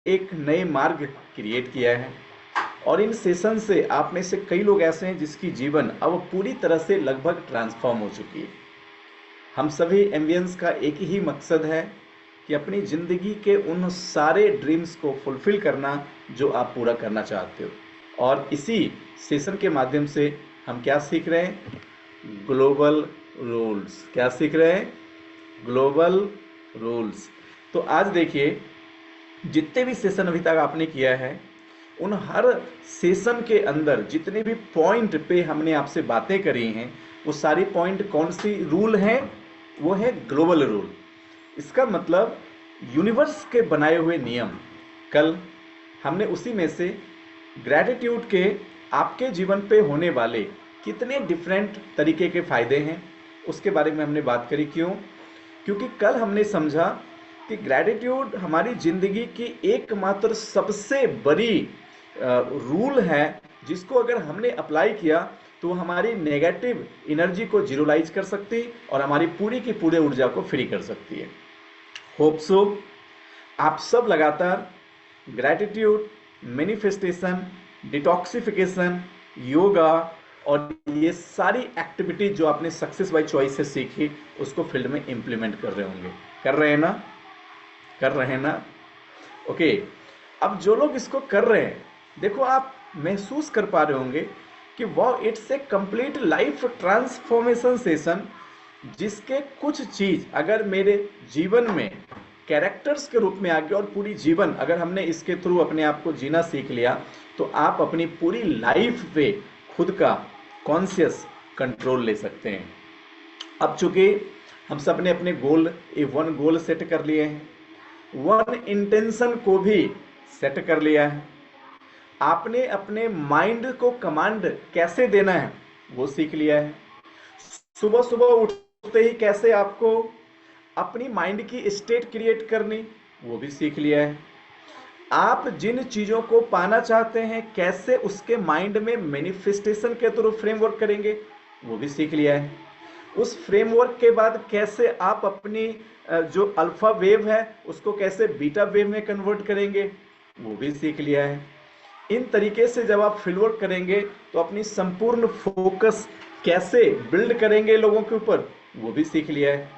एक नए मार्ग क्रिएट किया है। और इन सेशन से आप में से कई लोग ऐसे हैं जिसकी जीवन अब पूरी तरह से लगभग ट्रांसफॉर्म हो चुकी है। हम सभी एम्बियंस का एक ही मकसद है कि अपनी ज़िंदगी के उन सारे ड्रीम्स को फुलफ़िल करना जो आप पूरा करना चाहते हो। और इसी सेशन के माध्यम से हम क्या सीख रहे हैं? Global rules. क्या सीख रहे हैं? Global rules. तो आज देखिए, जितने भी सेशन अभी तक आपने किया है, उन हर सेशन के अंदर जितने भी पॉइंट पे हमने आपसे बातें करी हैं, वो सारी पॉइंट कौन सी रूल हैं? वो है ग्लोबल रूल। इसका मतलब यूनिवर्स के बनाए हुए नियम। कल हमने उसी में से ग्रैटिट्यूड के आपके जीवन पे होने वाले कितने डिफरेंट तरीके के फ़ायदे हैं, उसके बारे में हमने बात करी। क्यों? क्योंकि कल हमने समझा कि ग्रैटिट्यूड हमारी ज़िंदगी की एकमात्र सबसे बड़ी रूल है, जिसको अगर हमने अप्लाई किया तो वो हमारी नेगेटिव एनर्जी को जीरोलाइज कर सकती और हमारी पूरी की पूरी ऊर्जा को फ्री कर सकती है। होप सो आप सब लगातार ग्रैटिट्यूड, मैनिफेस्टेशन, डिटॉक्सिफिकेशन, योगा और ये सारी एक्टिविटी जो आपने सक्सेस बाय चॉइस से सीखी, उसको फील्ड में इम्प्लीमेंट कर रहे होंगे। कर रहे हैं ना? कर रहे हैं ना? ओके। अब जो लोग इसको कर रहे हैं, देखो आप महसूस कर पा रहे होंगे कि वाह, it's a complete life transformation session, जिसके कुछ चीज अगर मेरे जीवन में कैरेक्टर्स के रूप में आ गया और पूरी जीवन अगर हमने इसके थ्रू अपने आप को जीना सीख लिया, तो आप अपनी पूरी लाइफ पे खुद का कॉन्शियस कंट्रोल ले सकते हैं। अब चूंकि हम सब ने अपने गोल, वन गोल सेट कर लिए हैं, वन इंटेंशन को भी सेट कर लिया है, आपने अपने माइंड को कमांड कैसे देना है वो सीख लिया है, सुबह सुबह उठते ही कैसे आपको अपनी माइंड की स्टेट क्रिएट करनी वो भी सीख लिया है, आप जिन चीज़ों को पाना चाहते हैं कैसे उसके माइंड में मैनिफेस्टेशन के थ्रू फ्रेमवर्क करेंगे वो भी सीख लिया है। उस फ्रेमवर्क के बाद कैसे आप अपनी जो अल्फा वेव है उसको कैसे बीटा वेव में कन्वर्ट करेंगे वो भी सीख लिया है। इन तरीके से जब आप फील्ड वर्क करेंगे तो अपनी संपूर्ण फोकस कैसे बिल्ड करेंगे लोगों के ऊपर वो भी सीख लिया है।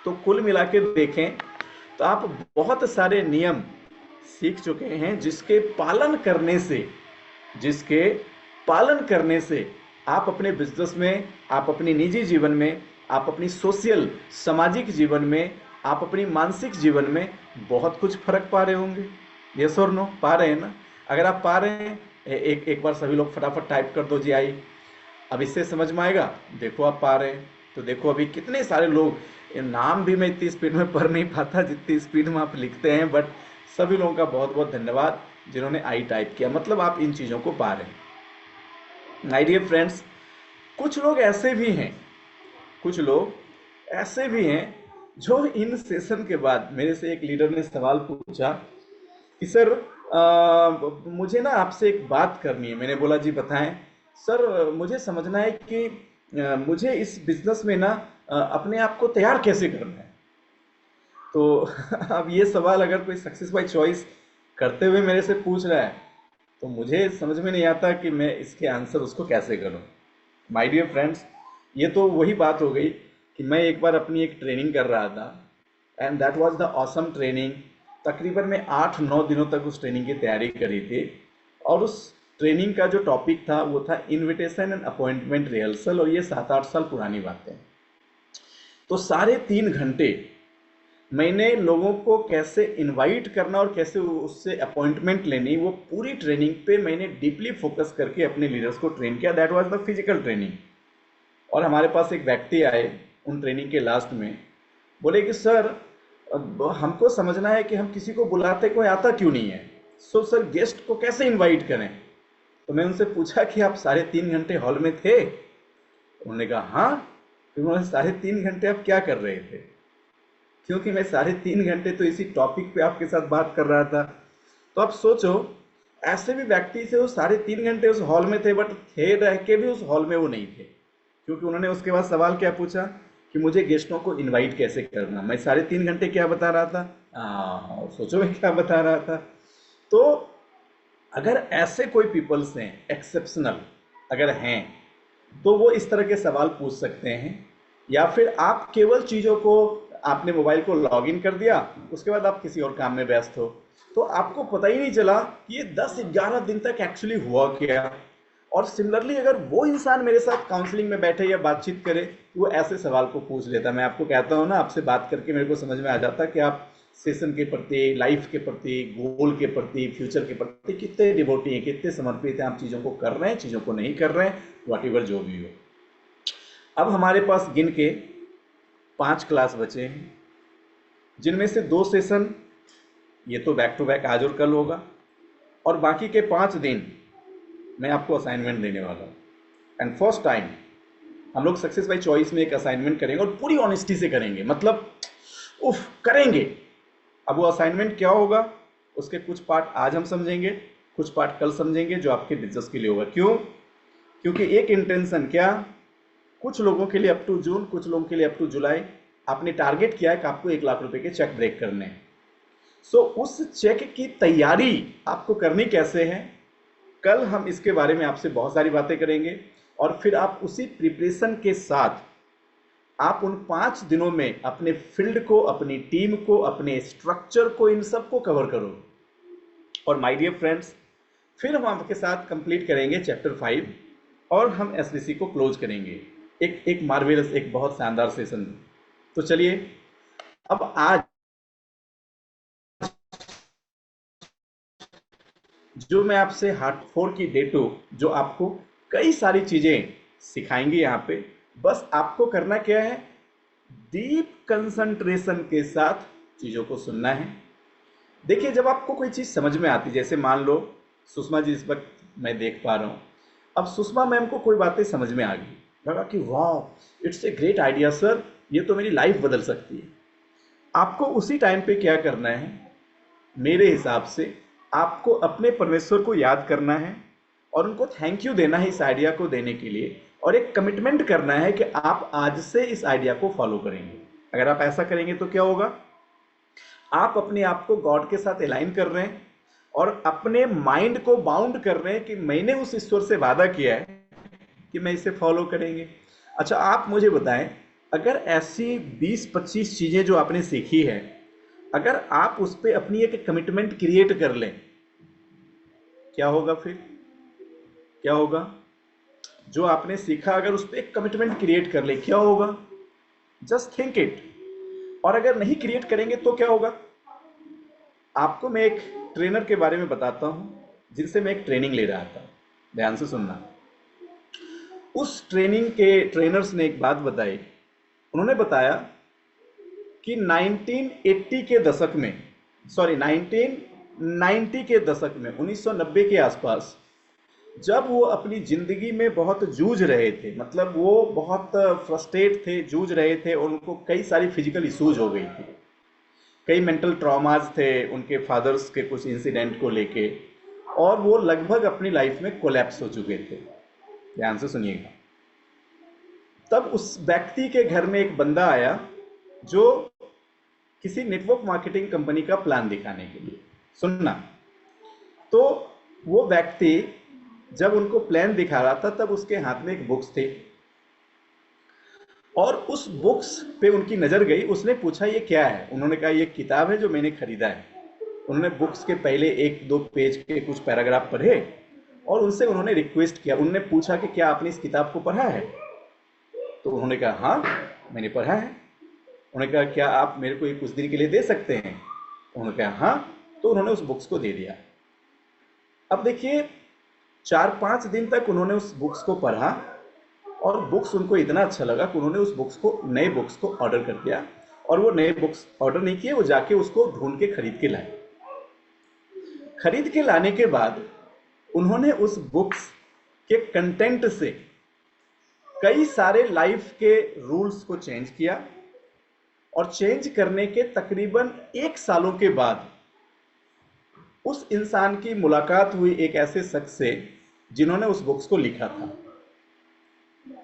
तो कुल मिला के देखें तो आप बहुत सारे नियम सीख चुके हैं, जिसके पालन करने से आप अपने बिजनेस में, आप अपने निजी जीवन में, आप अपनी सोशल सामाजिक जीवन में, आप अपनी मानसिक जीवन में बहुत कुछ फर्क पा रहे होंगे। यस और नो? पा रहे हैं ना? अगर आप पा रहे हैं, एक बार सभी लोग फटाफट टाइप कर दो जी आई। अब इससे समझ में आएगा, देखो आप पा रहे हैं। तो देखो अभी कितने सारे लोग, ये नाम भी मैं इतनी स्पीड में पढ़ नहीं पाता जितनी स्पीड में आप लिखते हैं, बट सभी लोगों का बहुत बहुत धन्यवाद जिन्होंने आई टाइप किया, मतलब आप इन चीज़ों को पा रहे हैं। माय डियर फ्रेंड्स, कुछ लोग ऐसे भी हैं, कुछ लोग ऐसे भी हैं जो इन सेशन के बाद, मेरे से एक लीडर ने सवाल पूछा कि सर मुझे ना आपसे एक बात करनी है। मैंने बोला जी बताएं। सर मुझे समझना है कि मुझे इस बिजनेस में ना अपने आप को तैयार कैसे करना है। तो अब ये सवाल अगर कोई सक्सेस बाय चॉइस करते हुए मेरे से पूछ रहा है तो मुझे समझ में नहीं आता कि मैं इसके आंसर उसको कैसे करूं। माय डियर फ्रेंड्स, ये तो वही बात हो गई कि मैं एक बार अपनी एक ट्रेनिंग कर रहा था, and that was the awesome training. तकरीबन मैं 8-9 दिनों तक उस ट्रेनिंग की तैयारी करी थी, और उस ट्रेनिंग का जो टॉपिक था वो था इनविटेशन एंड अपॉइंटमेंट रिहर्सल, और ये 7-8 साल पुरानी बातें। तो साढ़े 3 घंटे मैंने लोगों को कैसे इनवाइट करना और कैसे उससे अपॉइंटमेंट लेनी, वो पूरी ट्रेनिंग पे मैंने डीपली फोकस करके अपने लीडर्स को ट्रेन किया। That was the physical training. और हमारे पास एक व्यक्ति आए उन ट्रेनिंग के लास्ट में, बोले कि सर अब हमको समझना है कि हम किसी को बुलाते कोई आता क्यों नहीं है, सो सर गेस्ट को कैसे इनवाइट करें। तो मैं उनसे पूछा कि आप 3.5 घंटे हॉल में थे? उन्होंने कहा हाँ। फिर उन्होंने 3.5 घंटे आप क्या कर रहे थे? क्योंकि मैं 3.5 घंटे तो इसी टॉपिक पे आपके साथ बात कर रहा था। तो आप सोचो, ऐसे भी व्यक्ति थे वो 3.5 घंटे उस हॉल में थे, बट थे रह के भी उस हॉल में वो नहीं थे, क्योंकि उन्होंने उसके बाद सवाल क्या पूछा कि मुझे गेस्टों को इनवाइट कैसे करना। मैं 3.5 घंटे क्या बता रहा था? सोचो मैं क्या बता रहा था। तो अगर ऐसे कोई पीपल्स हैं एक्सेप्शनल अगर हैं, तो वो इस तरह के सवाल पूछ सकते हैं। या फिर आप केवल चीज़ों को, आपने मोबाइल को लॉग इन कर दिया, उसके बाद आप किसी और काम में व्यस्त हो, तो आपको पता ही नहीं चला कि ये 10-11 दिन तक एक्चुअली हुआ क्या। और सिमिलरली अगर वो इंसान मेरे साथ काउंसलिंग में बैठे या बातचीत करे, तो वो ऐसे सवाल को पूछ लेता। मैं आपको कहता हूँ ना, आपसे बात करके मेरे को समझ में आ जाता कि आप सेशन के प्रति, लाइफ के प्रति, गोल के प्रति, फ्यूचर के प्रति कितने डिवोटी हैं, कितने समर्पित हैं। आप चीज़ों को कर रहे हैं, चीज़ों को नहीं कर रहे हैं, वॉट एवर जो भी हो। अब हमारे पास गिन के 5 क्लास बचे हैं, जिनमें से 2 सेशन ये तो बैक टू बैक आज और कल होगा, और बाकी के 5 दिन मैं आपको असाइनमेंट देने वाला हूँ। एंड फर्स्ट टाइम हम लोग सक्सेस बाय चॉइस में एक असाइनमेंट करेंगे, और पूरी ऑनेस्टी से करेंगे, मतलब उफ करेंगे। अब वो असाइनमेंट क्या होगा, उसके कुछ पार्ट आज हम समझेंगे, कुछ पार्ट कल समझेंगे, जो आपके बिजनेस के लिए होगा। क्यों? क्योंकि एक इंटेंशन क्या, कुछ लोगों के लिए अप टू जून, कुछ लोगों के लिए अप टू जुलाई आपने टारगेट किया है कि आपको 1 लाख रुपए के चेक ब्रेक करने हैं। सो उस चेक की तैयारी आपको करनी कैसे है, कल हम इसके बारे में आपसे बहुत सारी बातें करेंगे। और फिर आप उसी प्रिपरेशन के साथ आप उन 5 दिनों में अपने फील्ड को, अपनी टीम को, अपने स्ट्रक्चर को, इन सब को कवर करो। और माय डियर फ्रेंड्स, फिर हम आपके साथ कंप्लीट करेंगे चैप्टर 5, और हम एसवीसी को क्लोज करेंगे। एक मार्वेलस, एक बहुत शानदार सेशन। तो चलिए, अब आज जो मैं आपसे हार्ट 4 की डे 2, जो आपको कई सारी चीज़ें सिखाएंगे यहाँ पे, बस आपको करना क्या है, डीप कंसंट्रेशन के साथ चीज़ों को सुनना है। देखिए, जब आपको कोई चीज़ समझ में आती, जैसे मान लो सुषमा जी इस वक्त मैं देख पा रहा हूँ, अब सुषमा मैम को कोई बातें समझ में आ गई, लगा कि वाह it's a great idea sir, ये तो मेरी लाइफ बदल सकती है। आपको उसी टाइम पे क्या करना है, मेरे हिसाब से आपको अपने परमेश्वर को याद करना है, और उनको थैंक यू देना है इस आइडिया को देने के लिए, और एक कमिटमेंट करना है कि आप आज से इस आइडिया को फॉलो करेंगे। अगर आप ऐसा करेंगे तो क्या होगा, आप अपने आप को गॉड के साथ अलाइन कर रहे हैं, और अपने माइंड को बाउंड कर रहे हैं कि मैंने उस ईश्वर से वादा किया है कि मैं इसे फॉलो करेंगे। अच्छा, आप मुझे बताएं, अगर ऐसी 20-25 चीज़ें जो आपने सीखी है, अगर आप उस पर अपनी एक कमिटमेंट क्रिएट कर लें, क्या होगा फिर? क्या होगा? जो आपने सीखा, अगर उस पर एक कमिटमेंट क्रिएट कर ले, क्या होगा? Just think it. और अगर नहीं क्रिएट करेंगे तो क्या होगा? आपको मैं एक ट्रेनर के बारे में बताता हूँ, जिनसे मैं एक ट्रेनिंग ले रहा था, ध्यान से सुनना। उस ट्रेनिंग के ट्रेनर्स ने एक बात बताई। उन्होंने बताया कि 1980 के दशक में, सॉरी 1990 के दशक में, 1990 के आसपास, जब वो अपनी ज़िंदगी में बहुत जूझ रहे थे, मतलब वो बहुत फ्रस्ट्रेट थे, जूझ रहे थे, और उनको कई सारी फिजिकल इश्यूज हो गई थी, कई मेंटल ट्रॉमाज थे उनके फादर्स के कुछ इंसिडेंट को लेके, और वो लगभग अपनी लाइफ में कोलैप्स हो चुके थे। ध्यान से सुनिएगा। तब उस व्यक्ति के घर में एक बंदा आया, जो किसी नेटवर्क मार्केटिंग कंपनी का प्लान दिखाने के लिए, सुनना। तो वो व्यक्ति जब उनको प्लान दिखा रहा था, तब उसके हाथ में एक बुक्स थी, और उस बुक्स पे उनकी नज़र गई। उसने पूछा ये क्या है? उन्होंने कहा ये किताब है जो मैंने खरीदा है। उन्होंने बुक्स के पहले 1-2 पेज के कुछ पैराग्राफ पढ़े, और उनसे उन्होंने रिक्वेस्ट किया। उन्होंने पूछा कि क्या आपने इस किताब को पढ़ा है? तो उन्होंने कहा हाँ मैंने पढ़ा है। उन्होंने कहा क्या आप मेरे को ये कुछ दिन के लिए दे सकते हैं? उन्होंने कहा हाँ। तो उन्होंने उस बुक्स को दे दिया। अब देखिए, 4-5 दिन तक उन्होंने उस बुक्स को पढ़ा, और बुक्स उनको इतना अच्छा लगा कि उन्होंने उस बुक्स को, नए बुक्स को ऑर्डर कर दिया। और वो नए बुक्स ऑर्डर नहीं किए, वो जाके उसको ढूंढ के खरीद के लाए। खरीद के लाने के बाद उन्होंने उस बुक्स के कंटेंट से कई सारे लाइफ के रूल्स को चेंज किया, और चेंज करने के तकरीबन 1 सालों के बाद उस इंसान की मुलाकात हुई एक ऐसे शख्स से जिन्होंने उस बुक्स को लिखा था।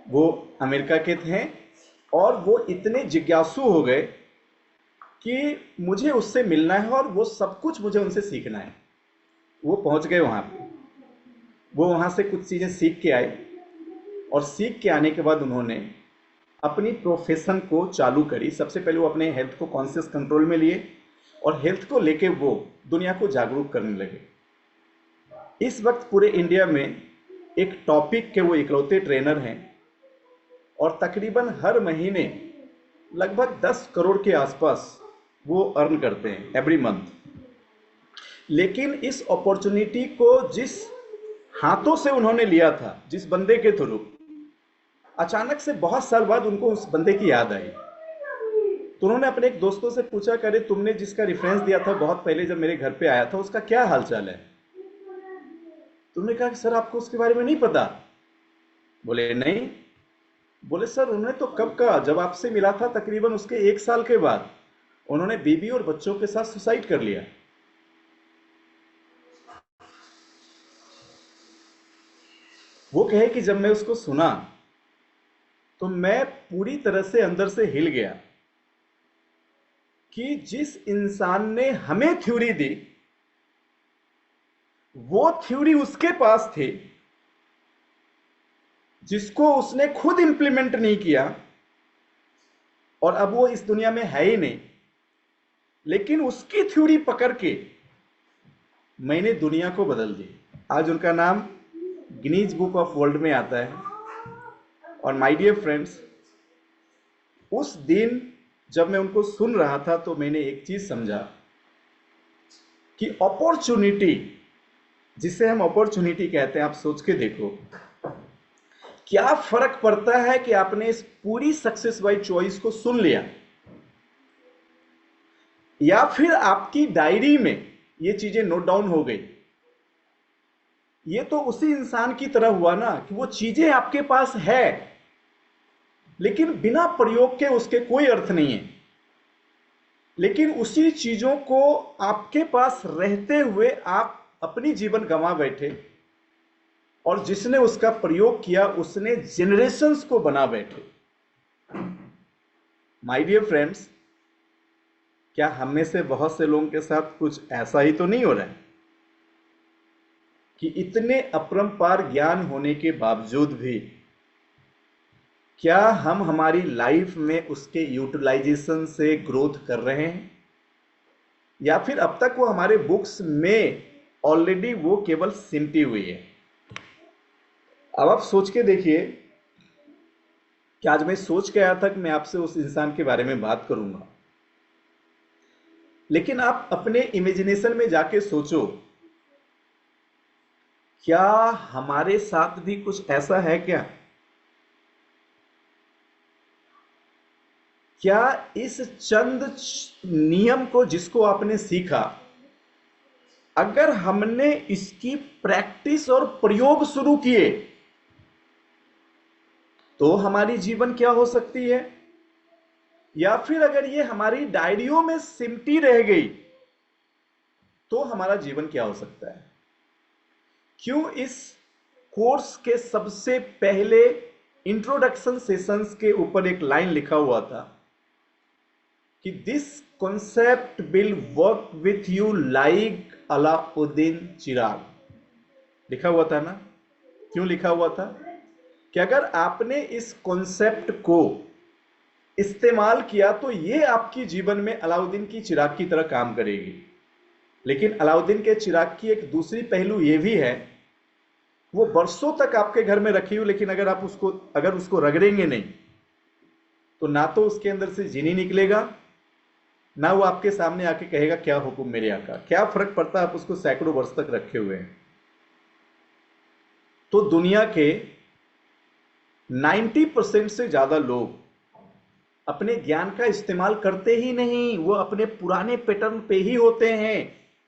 वो अमेरिका के थे, और वो इतने जिज्ञासु हो गए कि मुझे उससे मिलना है, और वो सब कुछ मुझे उनसे सीखना है। वो पहुंच गए वहां पे। वो वहां से कुछ चीजें सीख के आए, और सीख के आने के बाद उन्होंने अपनी प्रोफेशन को चालू करी। सबसे पहले वो अपने हेल्थ को कॉन्शियस कंट्रोल में लिए, और हेल्थ को लेके वो दुनिया को जागरूक करने लगे। इस वक्त पूरे इंडिया में एक टॉपिक के वो इकलौते ट्रेनर हैं, और तकरीबन हर महीने लगभग 10 करोड़ के आसपास वो अर्न करते हैं एवरी मंथ। लेकिन इस अपॉर्चुनिटी को जिस हाथों से उन्होंने लिया था, जिस बंदे के थ्रू, अचानक से बहुत साल बाद उनको उस बंदे की याद आई। तो उन्होंने अपने एक दोस्तों से पूछा, करे तुमने जिसका रेफरेंस दिया था बहुत पहले जब मेरे घर पे आया था, उसका क्या हालचाल है? तुमने कहा कि सर आपको उसके बारे में नहीं पता। बोले नहीं। बोले सर उन्होंने तो कब कहा, जब आपसे मिला था तकरीबन उसके 1 साल के बाद उन्होंने बीबी और बच्चों के साथ सुसाइड कर लिया। वो कहे कि जब मैं उसको सुना तो मैं पूरी तरह से अंदर से हिल गया कि जिस इंसान ने हमें थ्योरी दी वो थ्योरी उसके पास थी, जिसको उसने खुद इंप्लीमेंट नहीं किया, और अब वो इस दुनिया में है ही नहीं, लेकिन उसकी थ्योरी पकड़ के मैंने दुनिया को बदल दी। आज उनका नाम गिनीज बुक ऑफ वर्ल्ड में आता है। और माय डियर फ्रेंड्स, उस दिन जब मैं उनको सुन रहा था तो मैंने एक चीज समझा कि अपॉर्चुनिटी, जिसे हम अपॉर्चुनिटी कहते हैं, आप सोच के देखो क्या फर्क पड़ता है कि आपने इस पूरी सक्सेस बाय चॉइस को सुन लिया, या फिर आपकी डायरी में ये चीजें नोट डाउन हो गई। ये तो उसी इंसान की तरह हुआ ना कि वो चीजें आपके पास है, लेकिन बिना प्रयोग के उसके कोई अर्थ नहीं है। लेकिन उसी चीजों को आपके पास रहते हुए आप अपनी जीवन गंवा बैठे, और जिसने उसका प्रयोग किया उसने जेनरेशंस को बना बैठे। माय डियर फ्रेंड्स, क्या हम में से बहुत से लोगों के साथ कुछ ऐसा ही तो नहीं हो रहा है कि इतने अपरंपार ज्ञान होने के बावजूद भी क्या हम हमारी लाइफ में उसके यूटिलाइजेशन से ग्रोथ कर रहे हैं, या फिर अब तक वो हमारे बुक्स में ऑलरेडी वो केवल सिमटी हुई है? अब आप सोच के देखिए कि आज मैं सोच के आया था कि मैं आपसे उस इंसान के बारे में बात करूंगा, लेकिन आप अपने इमेजिनेशन में जाके सोचो, क्या हमारे साथ भी कुछ ऐसा है क्या? क्या इस चंद नियम को जिसको आपने सीखा, अगर हमने इसकी प्रैक्टिस और प्रयोग शुरू किए तो हमारी जीवन क्या हो सकती है? या फिर अगर ये हमारी डायरियों में सिमटी रह गई तो हमारा जीवन क्या हो सकता है? क्यों इस कोर्स के सबसे पहले इंट्रोडक्शन सेशंस के ऊपर एक लाइन लिखा हुआ था कि this concept will work with you like Alauddin chirag. लिखा हुआ था ना? क्यों लिखा हुआ था? कि अगर आपने इस कॉन्सेप्ट को इस्तेमाल किया तो ये आपकी जीवन में अलाउद्दीन की चिराग की तरह काम करेगी। लेकिन अलाउद्दीन के चिराग की एक दूसरी पहलू ये भी है, वो बरसों तक आपके घर में रखी हुई, लेकिन अगर उसको रगड़ेंगे नहीं तो ना तो उसके अंदर से जीनी निकलेगा, ना वो आपके सामने आके कहेगा क्या हुक्म मेरे आका। क्या फर्क पड़ता है आप उसको सैकड़ों वर्ष तक रखे हुए हैं? तो दुनिया के 90% से ज्यादा लोग अपने ज्ञान का इस्तेमाल करते ही नहीं, वो अपने पुराने पैटर्न पे ही होते हैं,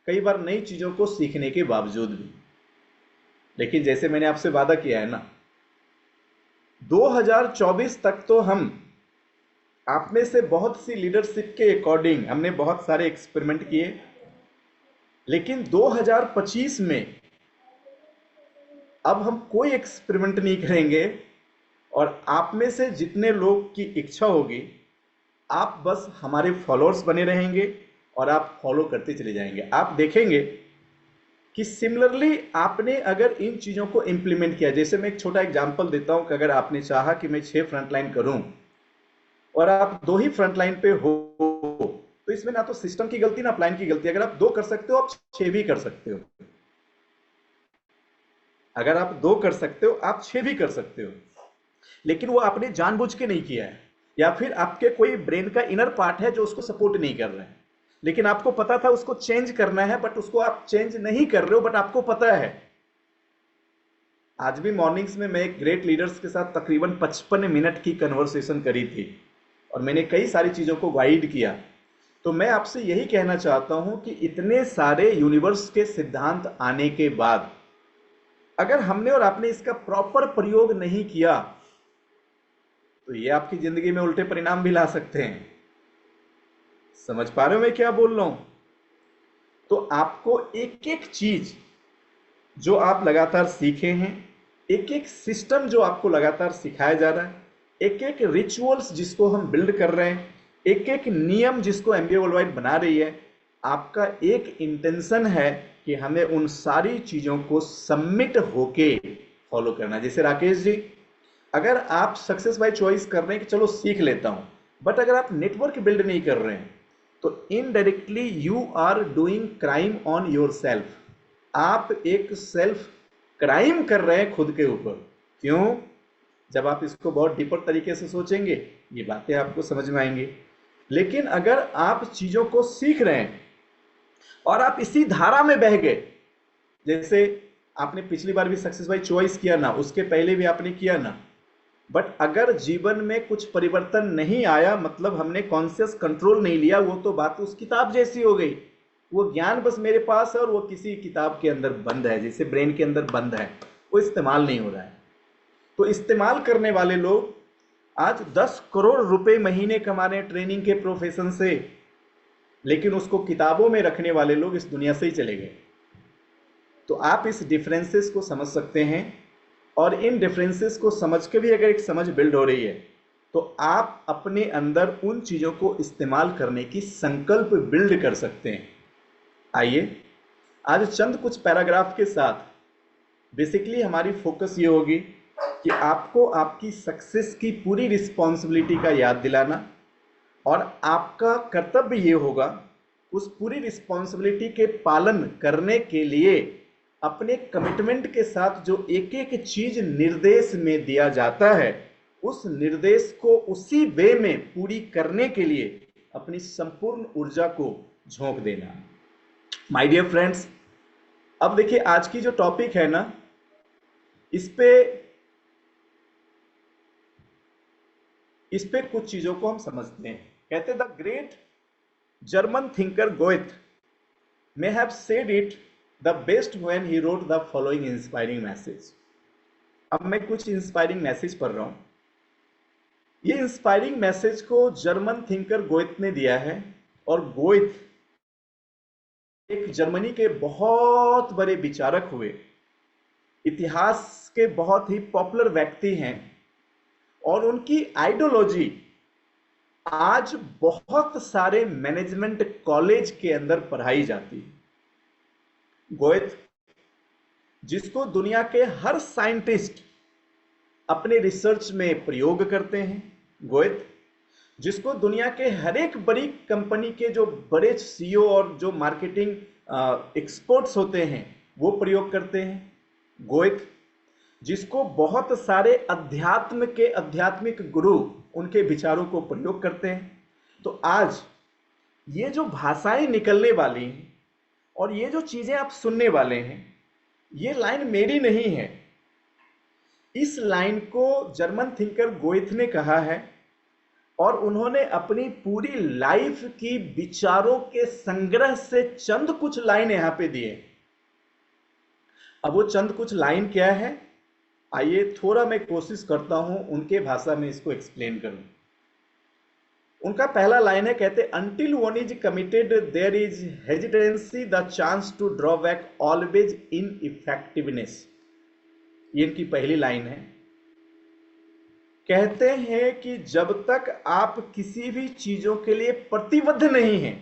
कई बार नई चीजों को सीखने के बावजूद भी। लेकिन जैसे मैंने आपसे वादा किया है ना, 2024 तक तो हम आप में से बहुत सी लीडरशिप के अकॉर्डिंग हमने बहुत सारे एक्सपेरिमेंट किए, लेकिन 2025 में अब हम कोई एक्सपेरिमेंट नहीं करेंगे। और आप में से जितने लोग की इच्छा होगी, आप बस हमारे फॉलोअर्स बने रहेंगे और आप फॉलो करते चले जाएंगे। आप देखेंगे कि सिमिलरली आपने अगर इन चीजों को इंप्लीमेंट किया, जैसे मैं एक छोटा एग्जांपल देता हूं कि अगर आपने चाहा कि मैं 6 फ्रंटलाइन करूं और आप 2 ही फ्रंटलाइन पे हो, तो इसमें ना तो सिस्टम की गलती ना प्लान की गलती। अगर आप 2 कर सकते हो, आप 6 भी कर सकते हो। अगर आप 2 कर सकते हो, आप 6 भी कर सकते हो। लेकिन वो आपने जानबूझ के नहीं किया है, या फिर आपके कोई ब्रेन का इनर पार्ट है जो उसको सपोर्ट नहीं कर रहा है, लेकिन आपको पता था उसको चेंज करना है, बट उसको आप चेंज नहीं कर रहे हो, बट आपको पता है। आज भी मॉर्निंग्स में मैं एक ग्रेट लीडर्स के साथ तकरीबन 55 मिनट की कन्वर्सेशन करी थी और मैंने कई सारी चीजों को गाइड किया। तो मैं आपसे यही कहना चाहता हूं कि इतने सारे यूनिवर्स के सिद्धांत आने के बाद अगर हमने और आपने इसका प्रॉपर प्रयोग नहीं किया तो ये आपकी जिंदगी में उल्टे परिणाम भी ला सकते हैं। समझ पा रहे हो मैं क्या बोल रहा हूं? तो आपको एक एक चीज जो आप लगातार सीखे हैं, एक एक सिस्टम जो आपको लगातार सिखाया जा रहा है, एक एक रिचुअल्स जिसको हम बिल्ड कर रहे हैं, एक एक नियम जिसको एमबीए वर्ल्डवाइड बना रही है, आपका एक इंटेंशन है कि हमें उन सारी चीजों को सबमिट होके फॉलो करना है। जैसे राकेश जी, अगर आप सक्सेस बाय चॉइस कर रहे हैं कि चलो सीख लेता हूं, बट अगर आप नेटवर्क बिल्ड नहीं कर रहे हैं तो indirectly you are doing crime on yourself. आप एक सेल्फ क्राइम कर रहे हैं खुद के ऊपर। क्यों? जब आप इसको बहुत डीपर तरीके से सोचेंगे ये बातें आपको समझ में आएंगी। लेकिन अगर आप चीजों को सीख रहे हैं और आप इसी धारा में बह गए, जैसे आपने पिछली बार भी सक्सेस बाय चॉइस किया ना, उसके पहले भी आपने किया ना, बट अगर जीवन में कुछ परिवर्तन नहीं आया, मतलब हमने कॉन्शियस कंट्रोल नहीं लिया, वो तो बात उस किताब जैसी हो गई। वो ज्ञान बस मेरे पास है और वो किसी किताब के अंदर बंद है, जैसे ब्रेन के अंदर बंद है, वो इस्तेमाल नहीं हो रहा है। तो इस्तेमाल करने वाले लोग आज 10 करोड़ रुपए महीने कमा रहे हैं ट्रेनिंग के प्रोफेशन से, लेकिन उसको किताबों में रखने वाले लोग इस दुनिया से ही चले गए। तो आप इस डिफरेंसेस को समझ सकते हैं, और इन डिफरेंसेस को समझ के भी अगर एक समझ बिल्ड हो रही है तो आप अपने अंदर उन चीजों को इस्तेमाल करने की संकल्प बिल्ड कर सकते हैं। आइए आज चंद कुछ पैराग्राफ के साथ बेसिकली हमारी फोकस ये होगी कि आपको आपकी सक्सेस की पूरी रिस्पॉन्सिबिलिटी का याद दिलाना, और आपका कर्तव्य ये होगा उस पूरी रिस्पॉन्सिबिलिटी के पालन करने के लिए अपने कमिटमेंट के साथ जो एक एक चीज निर्देश में दिया जाता है, उस निर्देश को उसी वे में पूरी करने के लिए अपनी संपूर्ण ऊर्जा को झोंक देना। माय डियर फ्रेंड्स, अब देखिए आज की जो टॉपिक है ना, इस पे कुछ चीजों को हम समझते हैं। कहते the great German thinker Goethe may have said it the best when he wrote the following inspiring message। अब मैं कुछ इंस्पायरिंग मैसेज पढ़ रहा हूं। ये इंस्पायरिंग मैसेज को जर्मन थिंकर गोएथ ने दिया है, और गोएथ एक जर्मनी के बहुत बड़े विचारक हुए, इतिहास के बहुत ही पॉपुलर व्यक्ति हैं, और उनकी आइडियोलॉजी आज बहुत सारे मैनेजमेंट कॉलेज के अंदर पढ़ाई जाती है। गोएथ, जिसको दुनिया के हर साइंटिस्ट अपने रिसर्च में प्रयोग करते हैं, गोएथ, जिसको दुनिया के हर एक बड़ी कंपनी के जो बड़े सीईओ और जो मार्केटिंग एक्सपर्ट्स होते हैं वो प्रयोग करते हैं, गोएथ, जिसको बहुत सारे आध्यात्मिक गुरु उनके विचारों को प्रयोग करते हैं। तो आज ये जो भाषाएं निकलने वाली हैं और ये जो चीजें आप सुनने वाले हैं, ये लाइन मेरी नहीं है। इस लाइन को जर्मन थिंकर गोएथ ने कहा है, और उन्होंने अपनी पूरी लाइफ की विचारों के संग्रह से चंद कुछ लाइन यहां पे दिए। अब वो चंद कुछ लाइन क्या है, आइए थोड़ा मैं कोशिश करता हूं उनके भाषा में इसको एक्सप्लेन करूं। उनका पहला लाइन है, कहते until one is committed there is hesitancy the chance to draw back always ineffectiveness. ये इनकी पहली लाइन है। कहते हैं कि जब तक आप किसी भी चीजों के लिए प्रतिबद्ध नहीं हैं,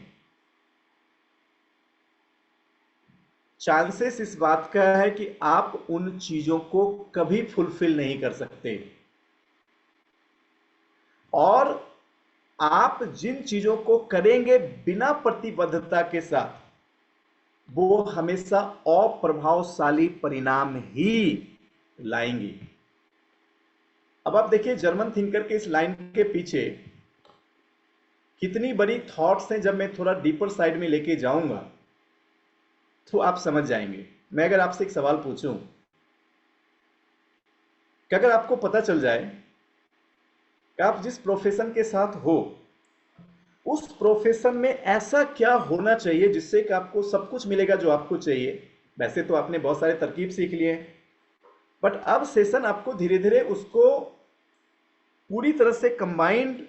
चांसेस इस बात का है कि आप उन चीजों को कभी फुलफिल नहीं कर सकते, और आप जिन चीजों को करेंगे बिना प्रतिबद्धता के साथ, वो हमेशा अप्रभावशाली परिणाम ही लाएंगी। अब आप देखिए जर्मन थिंकर के इस लाइन के पीछे कितनी बड़ी थॉट्स हैं। जब मैं थोड़ा डीपर साइड में लेके जाऊंगा तो आप समझ जाएंगे। मैं अगर आपसे एक सवाल पूछूं कि अगर आपको पता चल जाए कि आप जिस प्रोफेशन के साथ हो उस प्रोफेशन में ऐसा क्या होना चाहिए जिससे कि आपको सब कुछ मिलेगा जो आपको चाहिए। वैसे तो आपने बहुत सारे तरकीब सीख लिए हैं, बट अब सेशन आपको धीरे धीरे उसको पूरी तरह से कंबाइंड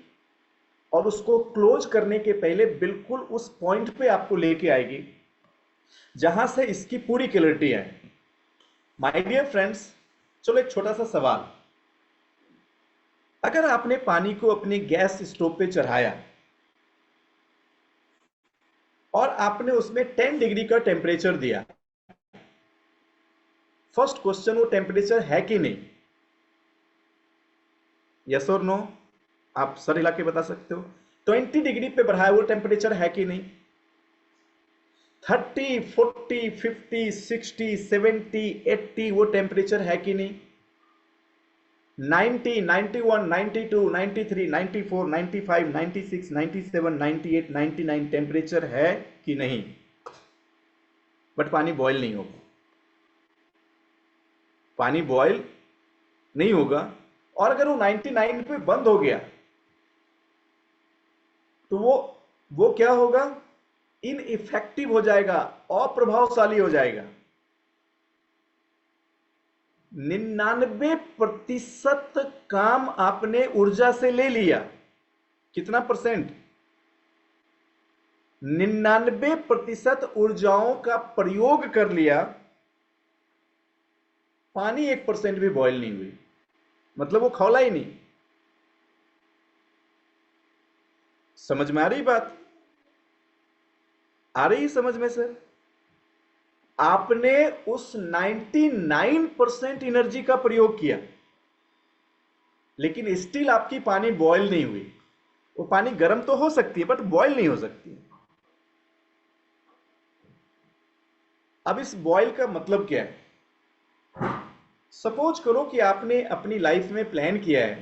और उसको क्लोज करने के पहले बिल्कुल उस पॉइंट पे आपको लेके आएगी जहां से इसकी पूरी क्लैरिटी है। माय डियर फ्रेंड्स, चलो एक छोटा सा सवाल। अगर आपने पानी को अपने गैस स्टोव पे चढ़ाया और आपने उसमें 10 डिग्री का टेम्परेचर दिया, फर्स्ट क्वेश्चन, वो टेम्परेचर है कि नहीं? यस और नो? आप सर हिला के बता सकते हो। 20 डिग्री पे बढ़ाया, वो टेम्परेचर है कि नहीं? 30, 40, 50, 60, 70, 80 वो टेम्परेचर है कि नहीं? 90, 91, 92, 93, 94, 95, 96, 97, 98, 99 टेम्परेचर है कि नहीं? बट पानी बॉयल नहीं होगा। पानी बॉयल नहीं होगा, और अगर वो 99 पे बंद हो गया तो वो क्या होगा? इनइफेक्टिव हो जाएगा, अप्रभावशाली हो जाएगा। 99% काम आपने ऊर्जा से ले लिया। कितना परसेंट? 99% ऊर्जाओं का प्रयोग कर लिया। पानी 1% भी बॉयल नहीं हुई, मतलब वो खौला ही नहीं। समझ में आ रही बात? आ रही समझ में सर? आपने उस 99% एनर्जी का प्रयोग किया, लेकिन स्टिल आपकी पानी बॉयल नहीं हुई। वो पानी गर्म तो हो सकती है बट बॉयल नहीं हो सकती। अब इस बॉयल का मतलब क्या है? सपोज करो कि आपने अपनी लाइफ में प्लान किया है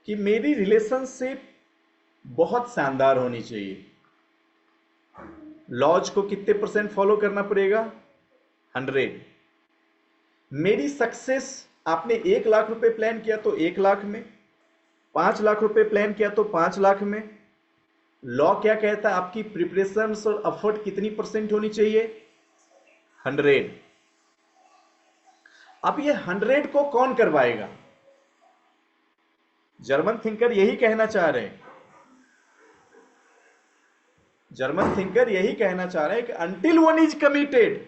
कि मेरी रिलेशनशिप बहुत शानदार होनी चाहिए। लॉज को कितने परसेंट फॉलो करना पड़ेगा? 100। मेरी सक्सेस, आपने 1 लाख रुपए प्लान किया तो 1 लाख में, 5 लाख रुपए प्लान किया तो 5 लाख में। लॉ क्या कहता है? आपकी प्रिपरेशन और एफर्ट कितनी परसेंट होनी चाहिए? 100। अब ये 100 को कौन करवाएगा? जर्मन थिंकर यही कहना चाह रहे हैं। जर्मन थिंकर यही कहना चाह रहे हैं कि until one is committed,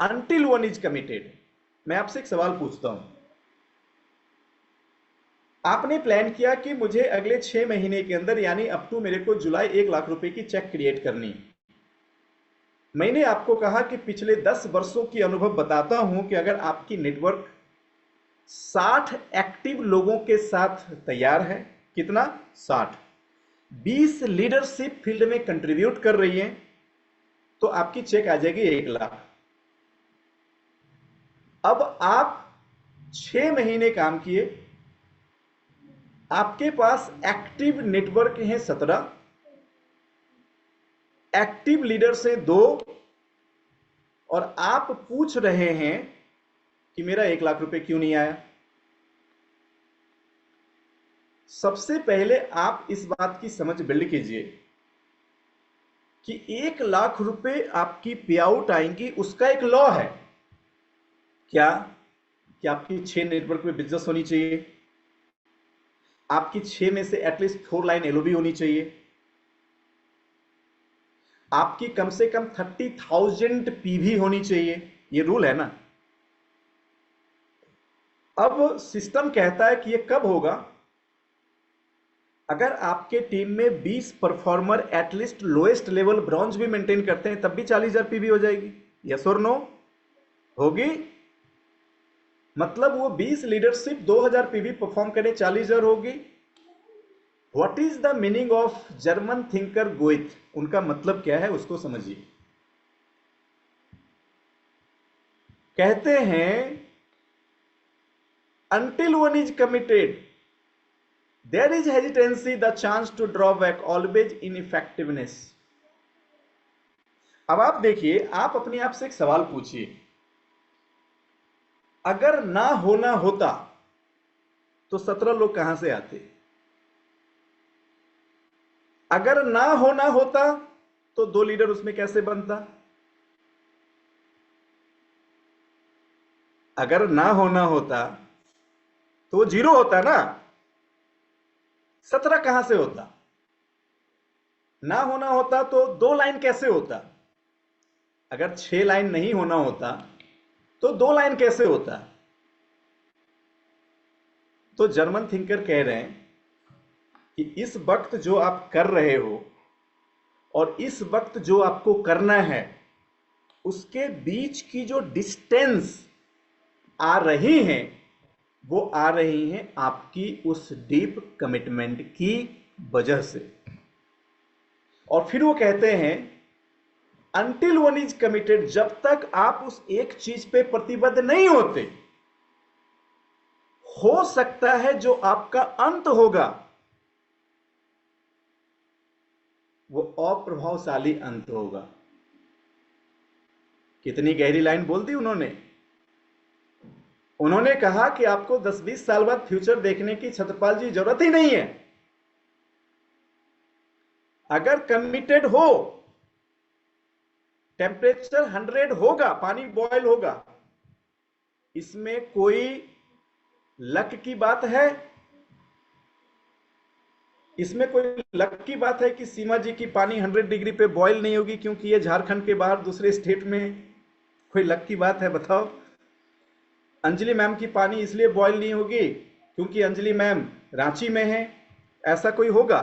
until one is committed. मैं आपसे एक सवाल पूछता हूं। आपने प्लान किया कि मुझे अगले 6 महीने के अंदर, यानी अप टू मेरे को जुलाई, 1 लाख रुपए की चेक क्रिएट करनी। मैंने आपको कहा कि पिछले 10 वर्षों की अनुभव बताता हूं कि अगर आपकी नेटवर्क 60 एक्टिव लोगों के साथ तैयार है, कितना? 60, 20 लीडरशिप फील्ड में कंट्रीब्यूट कर रही है, तो आपकी चेक आ जाएगी 1 लाख। अब आप 6 महीने काम किए, आपके पास एक्टिव नेटवर्क हैं 17, एक्टिव लीडर से 2, और आप पूछ रहे हैं कि मेरा 1 लाख रुपए क्यों नहीं आया। सबसे पहले आप इस बात की समझ बिल्ड कीजिए कि 1 लाख रुपए आपकी पे आउट आएंगी, उसका एक लॉ है। क्या? कि आपकी 6 नेटवर्क में बिजनेस होनी चाहिए, आपकी 6 में से एटलीस्ट 4 लाइन एलओबी होनी चाहिए, आपकी कम से कम 30,000 पीवी होनी चाहिए। ये रूल है ना। अब सिस्टम कहता है कि ये कब होगा? अगर आपके टीम में 20 performer at least lowest level bronze भी मेंटेन करते हैं, तब भी 40,000 पीवी हो जाएगी। यस और नो? होगी। मतलब वो 20 लीडरशिप 2000 पीवी परफॉर्म करे, 40,000 होगी। What is the meaning of German thinker Goethe? उनका मतलब क्या है उसको समझिए। कहते हैं until one is committed there is hesitancy, the chance to draw back, always ineffectiveness। अब आप देखिए, आप अपने आप से एक सवाल पूछिए, अगर ना होना होता तो 17 लोग कहां से आते? अगर ना होना होता तो 2 लीडर उसमें कैसे बनता? अगर ना होना होता तो 0 होता ना, 17 कहां से होता? ना होना होता तो 2 लाइन कैसे होता? अगर 6 लाइन नहीं होना होता तो 2 लाइन कैसे होता? तो जर्मन थिंकर कह रहे हैं कि इस वक्त जो आप कर रहे हो और इस वक्त जो आपको करना है, उसके बीच की जो डिस्टेंस आ रही हैं, वो आ रही हैं आपकी उस डीप कमिटमेंट की वजह से। और फिर वो कहते हैं अनटिल वन इज कमिटेड, जब तक आप उस एक चीज पे प्रतिबद्ध नहीं होते, हो सकता है जो आपका अंत होगा वो अप्रभावशाली अंत होगा। कितनी गहरी लाइन बोल दी उन्होंने। उन्होंने कहा कि आपको 10-20 साल बाद फ्यूचर देखने की छत्रपाल जी जरूरत ही नहीं है। अगर कमिटेड हो, टेम्परेचर 100 होगा, पानी बॉयल होगा, इसमें कोई लक की बात है? इसमें कोई लक की बात है कि सीमा जी की पानी 100 डिग्री पे बॉयल नहीं होगी क्योंकि ये झारखंड के बाहर दूसरे स्टेट में? कोई लक की बात है? बताओ। अंजलि मैम की पानी इसलिए बॉयल नहीं होगी क्योंकि अंजलि मैम रांची में है, ऐसा कोई होगा?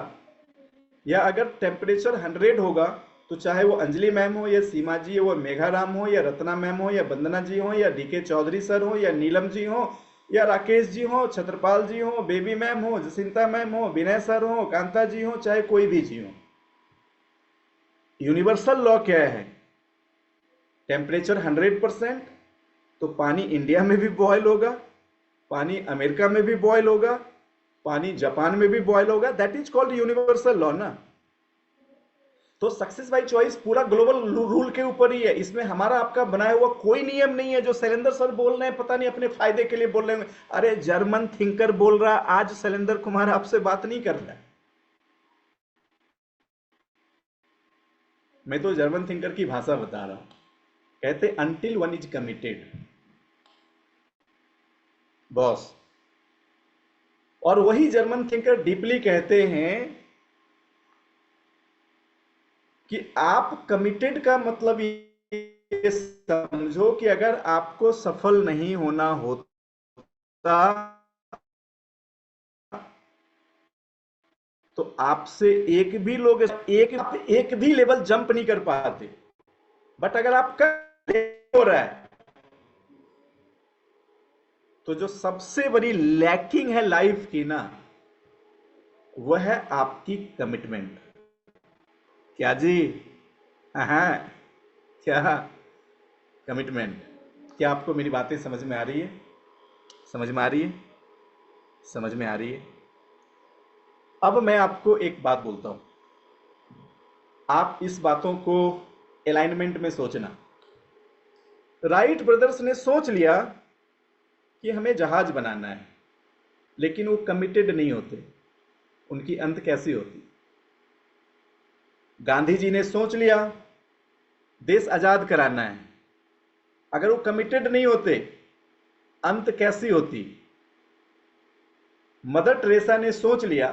या अगर टेम्परेचर 100 होगा तो चाहे वो अंजलि मैम हो या सीमा जी हो, मेघा राम हो या रत्ना मैम हो या वंदना जी हो या डीके चौधरी सर हो या नीलम जी हो या राकेश जी हो, छत्रपाल जी हो, बेबी मैम हो, जसिंता मैम हो, विनय सर हो, कांता जी हो, चाहे कोई भी जी हो, यूनिवर्सल लॉ क्या है? टेम्परेचर 100%, तो पानी इंडिया में भी बॉयल होगा, पानी अमेरिका में भी बॉयल होगा, पानी जापान में भी बॉयल होगा। That is called universal law ना। तो सक्सेस बाय चॉइस पूरा ग्लोबल रूल के ऊपर ही है, इसमें हमारा आपका बनाया हुआ कोई नियम नहीं है। जो शैलेंद्र सर बोल रहे हैं पता नहीं अपने फायदे के लिए बोल रहे हैं। अरे जर्मन थिंकर बोल रहा, आज शैलेंद्र कुमार आपसे बात नहीं कर रहा है। मैं तो जर्मन थिंकर की भाषा बता रहा हूं। कहते until one is committed, boss. और वही जर्मन थिंकर डीपली कहते हैं कि आप कमिटेड का मतलब ये समझो कि अगर आपको सफल नहीं होना होता तो आपसे एक भी लोग एक भी लेवल जंप नहीं कर पाते। बट अगर आप कर हो रहा है तो जो सबसे बड़ी लैकिंग है लाइफ की ना, वह है आपकी कमिटमेंट। क्या जी? हाँ, क्या कमिटमेंट? क्या आपको मेरी बातें समझ में आ रही है? समझ में आ रही है? समझ में आ रही है? अब मैं आपको एक बात बोलता हूं, आप इस बातों को अलाइनमेंट में सोचना। राइट ब्रदर्स ने सोच लिया कि हमें जहाज बनाना है, लेकिन वो कमिटेड नहीं होते। उनकी अंत कैसी होती? गांधी जी ने सोच लिया देश आजाद कराना है, अगर वो कमिटेड नहीं होते, अंत कैसी होती? मदर टेरेसा ने सोच लिया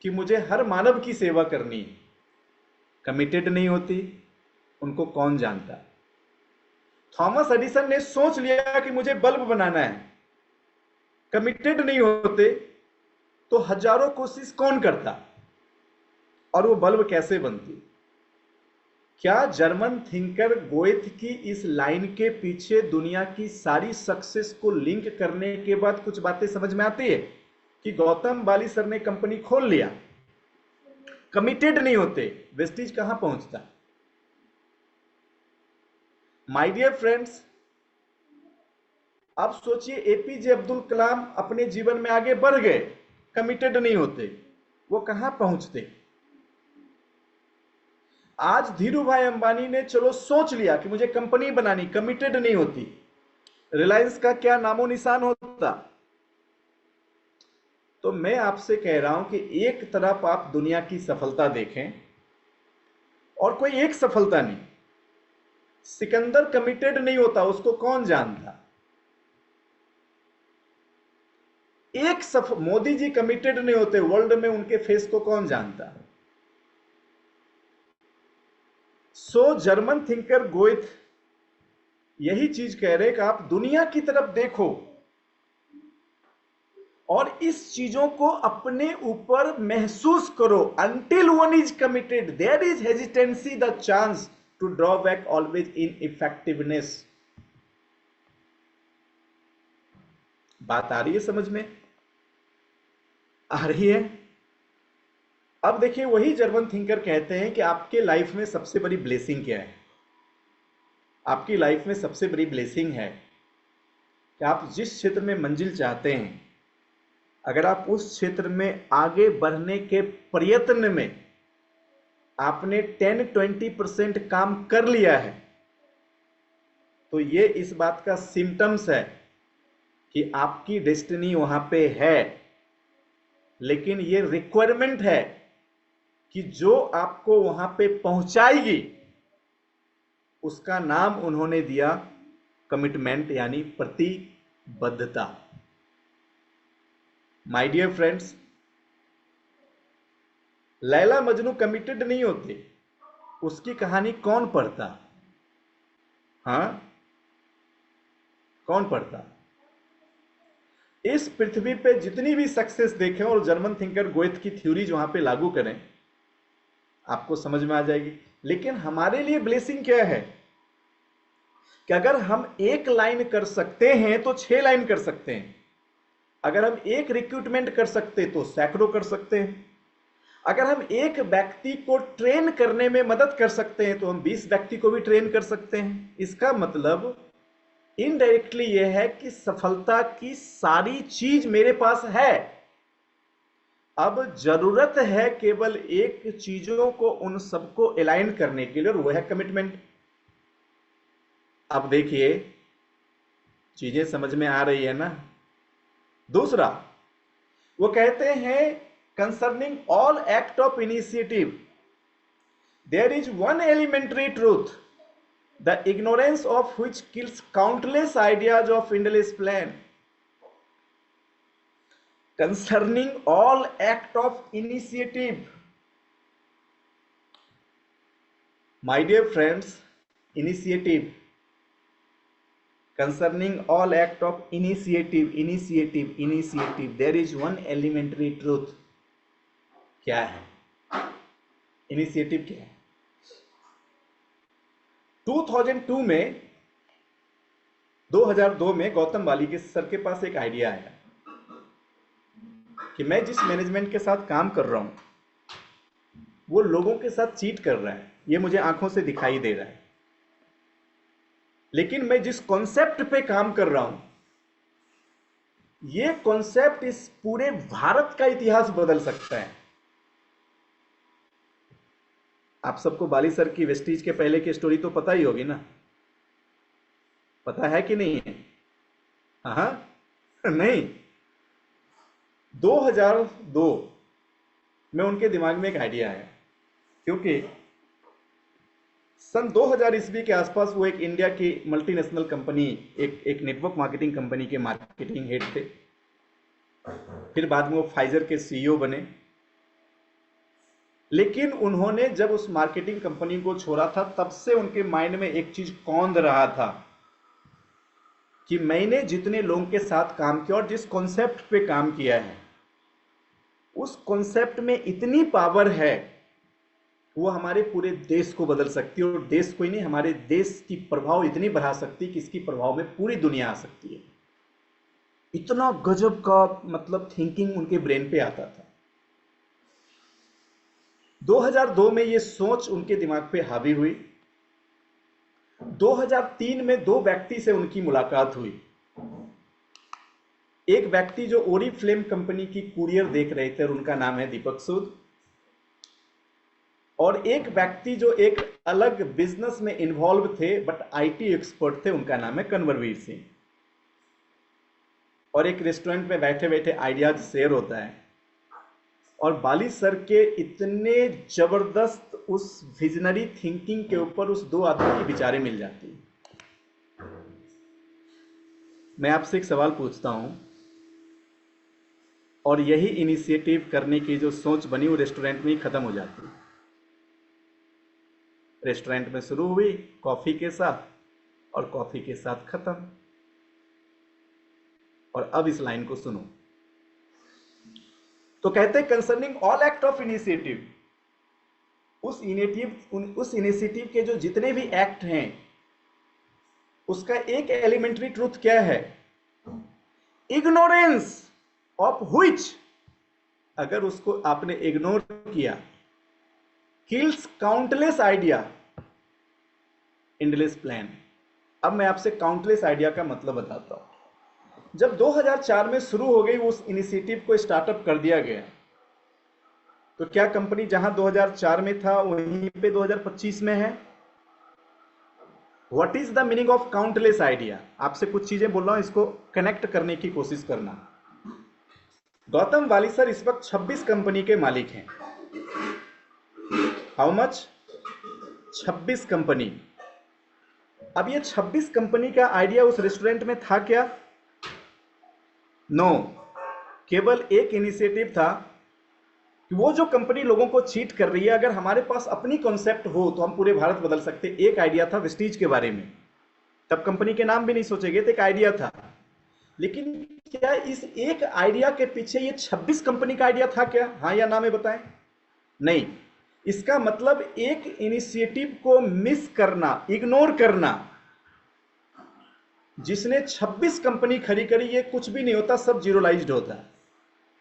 कि मुझे हर मानव की सेवा करनी है, कमिटेड नहीं होती, उनको कौन जानता? थॉमस एडिसन ने सोच लिया कि मुझे बल्ब बनाना है, कमिटेड नहीं होते, तो हजारों कोशिश कौन करता और वो बल्ब कैसे बनती? क्या जर्मन थिंकर गोएथ की इस लाइन के पीछे दुनिया की सारी सक्सेस को लिंक करने के बाद कुछ बातें समझ में आती है कि गौतम बाली सर ने कंपनी खोल लिया, कमिटेड नहीं होते, वेस्टीज कहां पहुंचता? माय डियर फ्रेंड्स, अब सोचिए एपीजे अब्दुल कलाम अपने जीवन में आगे बढ़ गए, कमिटेड नहीं होते, वो कहां पहुंचते? आज धीरू भाई अंबानी ने चलो सोच लिया कि मुझे कंपनी बनानी, कमिटेड नहीं होती, रिलायंस का क्या नामो निशान होता? तो मैं आपसे कह रहा हूं कि एक तरफ आप दुनिया की सफलता देखें और कोई एक सफलता नहीं, सिकंदर कमिटेड नहीं होता, उसको कौन जानता? मोदी जी कमिटेड नहीं होते, वर्ल्ड में उनके फेस को कौन जानता? सो जर्मन थिंकर गोएथ यही चीज कह रहे कि आप दुनिया की तरफ देखो और इस चीजों को अपने ऊपर महसूस करो। Until one is committed, there is hesitancy, the chance to draw back always in effectiveness। बात आ रही है समझ में? आ रही है? अब देखिए, वही जर्मन थिंकर कहते हैं कि आपके लाइफ में सबसे बड़ी ब्लेसिंग क्या है? आपकी लाइफ में सबसे बड़ी ब्लेसिंग है कि आप जिस क्षेत्र में मंजिल चाहते हैं, अगर आप उस क्षेत्र में आगे बढ़ने के प्रयत्न में आपने 10-20% काम कर लिया है, तो ये इस बात का सिम्टम्स है कि आपकी डेस्टिनी वहां पे है। लेकिन ये रिक्वायरमेंट है कि जो आपको वहां पे पहुंचाएगी, उसका नाम उन्होंने दिया कमिटमेंट, यानी प्रतिबद्धता। My dear friends, Laila Majnu committed नहीं होते, उसकी कहानी कौन पढ़ता? हां, कौन पढ़ता? इस पृथ्वी पे जितनी भी सक्सेस देखें और जर्मन थिंकर गोएथ की थ्योरीज वहां पे लागू करें, आपको समझ में आ जाएगी। लेकिन हमारे लिए ब्लेसिंग क्या है कि अगर हम एक लाइन कर सकते हैं तो 6 लाइन कर सकते हैं। अगर हम एक रिक्रूटमेंट कर सकते तो सैकड़ों कर सकते हैं। अगर हम एक व्यक्ति को ट्रेन करने में मदद कर सकते हैं तो हम 20 व्यक्ति को भी ट्रेन कर सकते हैं। इसका मतलब इनडायरेक्टली यह है कि सफलता की सारी चीज मेरे पास है। अब जरूरत है केवल एक चीजों को उन सबको अलाइन करने के लिए, और वह है कमिटमेंट। अब देखिए, चीजें समझ में आ रही है ना? दूसरा, वो कहते हैं concerning all act of initiative there is one elementary truth, the ignorance of which kills countless ideas of endless plan. Concerning all act of initiative, my dear friends, initiative, concerning all act of initiative, there is one elementary truth। क्या है initiative? क्या है? 2002 में गौतम बाली के sir के पास एक idea आया कि मैं जिस मैनेजमेंट के साथ काम कर रहा हूं वो लोगों के साथ चीट कर रहा है, ये मुझे आंखों से दिखाई दे रहा है। लेकिन मैं जिस कॉन्सेप्ट पे काम कर रहा हूं, ये कॉन्सेप्ट इस पूरे भारत का इतिहास बदल सकता है। आप सबको बाली सर की वेस्टीज के पहले की स्टोरी तो पता ही होगी ना? पता है कि नहीं है? हाँ, नहीं। 2002 में उनके दिमाग में एक आइडिया आया, क्योंकि सन 2000 ईस्वी के आसपास वो एक इंडिया की मल्टीनेशनल कंपनी, एक नेटवर्क मार्केटिंग कंपनी के मार्केटिंग हेड थे। फिर बाद में वो फाइजर के सीईओ बने। लेकिन उन्होंने जब उस मार्केटिंग कंपनी को छोड़ा था, तब से उनके माइंड में एक चीज कौंध रहा था कि मैंने जितने लोगों के साथ काम किया और जिस कॉन्सेप्ट पे काम किया है, उस कॉन्सेप्ट में इतनी पावर है, वो हमारे पूरे देश को बदल सकती है, और देश को ही नहीं, हमारे देश की प्रभाव इतनी बढ़ा सकती है कि इसकी प्रभाव में पूरी दुनिया आ सकती है। इतना गजब का मतलब थिंकिंग उनके ब्रेन पे आता था। 2002 में ये सोच उनके दिमाग पे हावी हुई। 2003 में दो व्यक्ति से उनकी मुलाकात हुई। एक व्यक्ति जो ओरिफ्लेम कंपनी की कुरियर देख रहे थे और उनका नाम है दीपक सूद, और एक व्यक्ति जो एक अलग बिजनेस में इन्वॉल्व थे बट आईटी एक्सपर्ट थे, उनका नाम है कन्वरवीर सिंह। और एक रेस्टोरेंट में बैठे बैठे आइडियाज शेयर होता है, और बाली सर के इतने जबरदस्त उस विजनरी थिंकिंग के ऊपर उस दो आदमी की विचारें मिल जाती है। मैं आपसे एक सवाल पूछता हूं, और यही इनिशिएटिव करने की जो सोच बनी वो रेस्टोरेंट में ही खत्म हो जाती है। रेस्टोरेंट में शुरू हुई कॉफी के साथ, और कॉफी के साथ खत्म। और अब इस लाइन को सुनो। तो कहते हैं concerning all act of initiative, उस इनिशिएटिव के जो जितने भी एक्ट हैं, उसका एक एलिमेंट्री ट्रूथ क्या है? इग्नोरेंस ऑफ व्हिच, अगर उसको आपने इग्नोर किया, kills countless idea endless plan. अब मैं आपसे काउंटलेस आइडिया का मतलब बताता हूं। जब 2004 में शुरू हो गई उस इनिशिएटिव को स्टार्टअप कर दिया गया, तो क्या कंपनी जहां 2004 में था वहीं पे 2025 में है? What is the meaning of countless idea? आपसे कुछ चीजें बोल रहा हूं, इसको कनेक्ट करने की कोशिश करना। गौतम वाली सर इस वक्त 26 कंपनी के मालिक हैं। How much? 26 कंपनी। अब ये 26 कंपनी का आइडिया उस रेस्टोरेंट में था क्या? नो। केवल एक इनिशिएटिव था कि वो जो कंपनी लोगों को चीट कर रही है, अगर हमारे पास अपनी कॉन्सेप्ट हो तो हम पूरे भारत बदल सकते। एक आइडिया था वेस्टीज के बारे में, तब कंपनी के नाम भी नहीं सोचेंगे, तो एक आइडिया था। लेकिन क्या इस एक आइडिया के पीछे ये 26 कंपनी का आइडिया था क्या? हाँ या ना में बताएं। नहीं। इसका मतलब एक इनिशिएटिव को मिस करना, इग्नोर करना, जिसने 26 कंपनी खड़ी करी, ये कुछ भी नहीं होता, सब जीरोलाइज्ड होता है।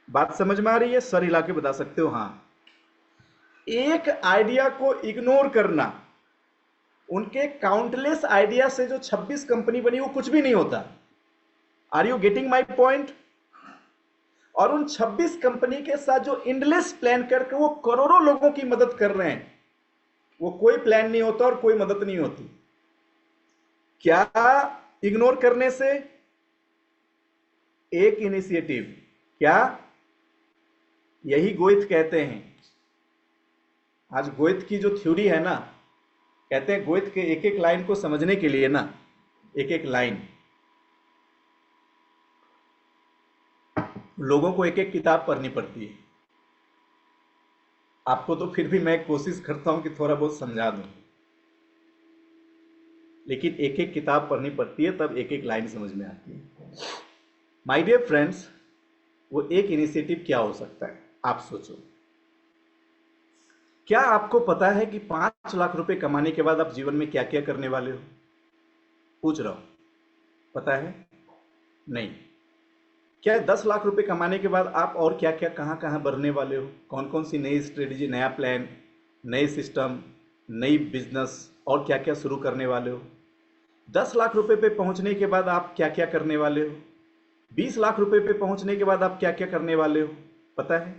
बात समझ में आ रही है? सर हिला के बता सकते हो हाँ। एक आइडिया को इग्नोर करना, उनके काउंटलेस आइडिया से जो 26 कंपनी बनी वो कुछ भी नहीं होता। Are you getting my point? और उन 26 कंपनी के साथ जो एंडलेस प्लान करके वो करोड़ों लोगों की मदद कर रहे हैं, वो कोई प्लान नहीं होता और कोई मदद नहीं होती। क्या इग्नोर करने से? एक इनिशिएटिव। क्या? यही गोइथ कहते हैं। आज गोइथ की जो थ्योरी है ना, कहते हैं गोइथ के एक एक लाइन को समझने के लिए ना, एक एक लाइन लोगों को एक एक किताब पढ़नी पड़ती है। आपको तो फिर भी मैं कोशिश करता हूं कि थोड़ा बहुत समझा दूं, लेकिन एक एक किताब पढ़नी पड़ती है, तब एक एक लाइन समझ में आती है। माय डियर फ्रेंड्स, वो एक इनिशिएटिव क्या हो सकता है? आप सोचो। क्या आपको पता है कि 5 लाख रुपए कमाने के बाद आप जीवन में क्या क्या करने वाले हो? पूछ रहा हूं, पता है? नहीं। क्या 10 लाख रुपए कमाने के बाद आप और क्या क्या कहां कहां बढ़ने वाले हो? कौन कौन सी नई स्ट्रेटेजी, नया प्लान, नए सिस्टम, नई बिजनेस और क्या क्या शुरू करने वाले हो? 10 लाख रुपए पे पहुंचने के बाद आप क्या क्या करने वाले हो? 20 लाख रुपए पे पहुंचने के बाद आप क्या क्या करने वाले हो? पता है?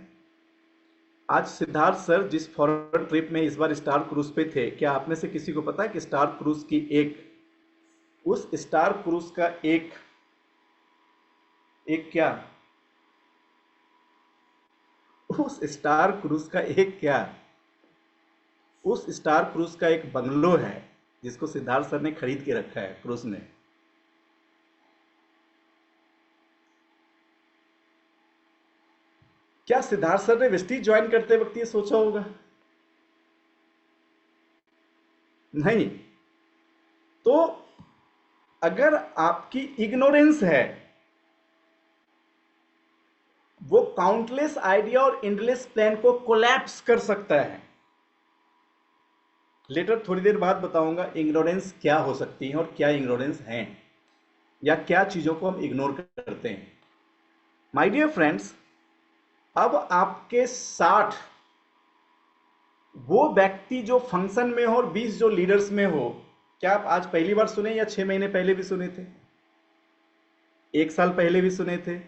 आज सिद्धार्थ सर जिस फॉरेन ट्रिप में इस बार स्टार क्रूज पे थे, क्या आप में से किसी को पता है कि स्टार क्रूज की उस स्टार क्रूज का एक क्या, उस स्टार क्रूज का एक क्या, उस स्टार क्रूज का एक बंगलो है जिसको सिद्धार्थ सर ने खरीद के रखा है क्रूज ने। क्या सिद्धार्थ सर ने वेस्टीज ज्वाइन करते वक्त ये सोचा होगा? नहीं। तो अगर आपकी इग्नोरेंस है, वो काउंटलेस आइडिया और एंडलेस प्लान को कोलैप्स कर सकता है। लेटर थोड़ी देर बाद बताऊंगा इग्नोरेंस क्या हो सकती है और क्या इग्नोरेंस है, या क्या चीजों को हम इग्नोर करते हैं। माय डियर फ्रेंड्स, अब आपके 60 वो व्यक्ति जो फंक्शन में हो और 20 जो लीडर्स में हो, क्या आप आज पहली बार सुने या 6 महीने पहले भी सुने थे, 1 साल पहले भी सुने थे?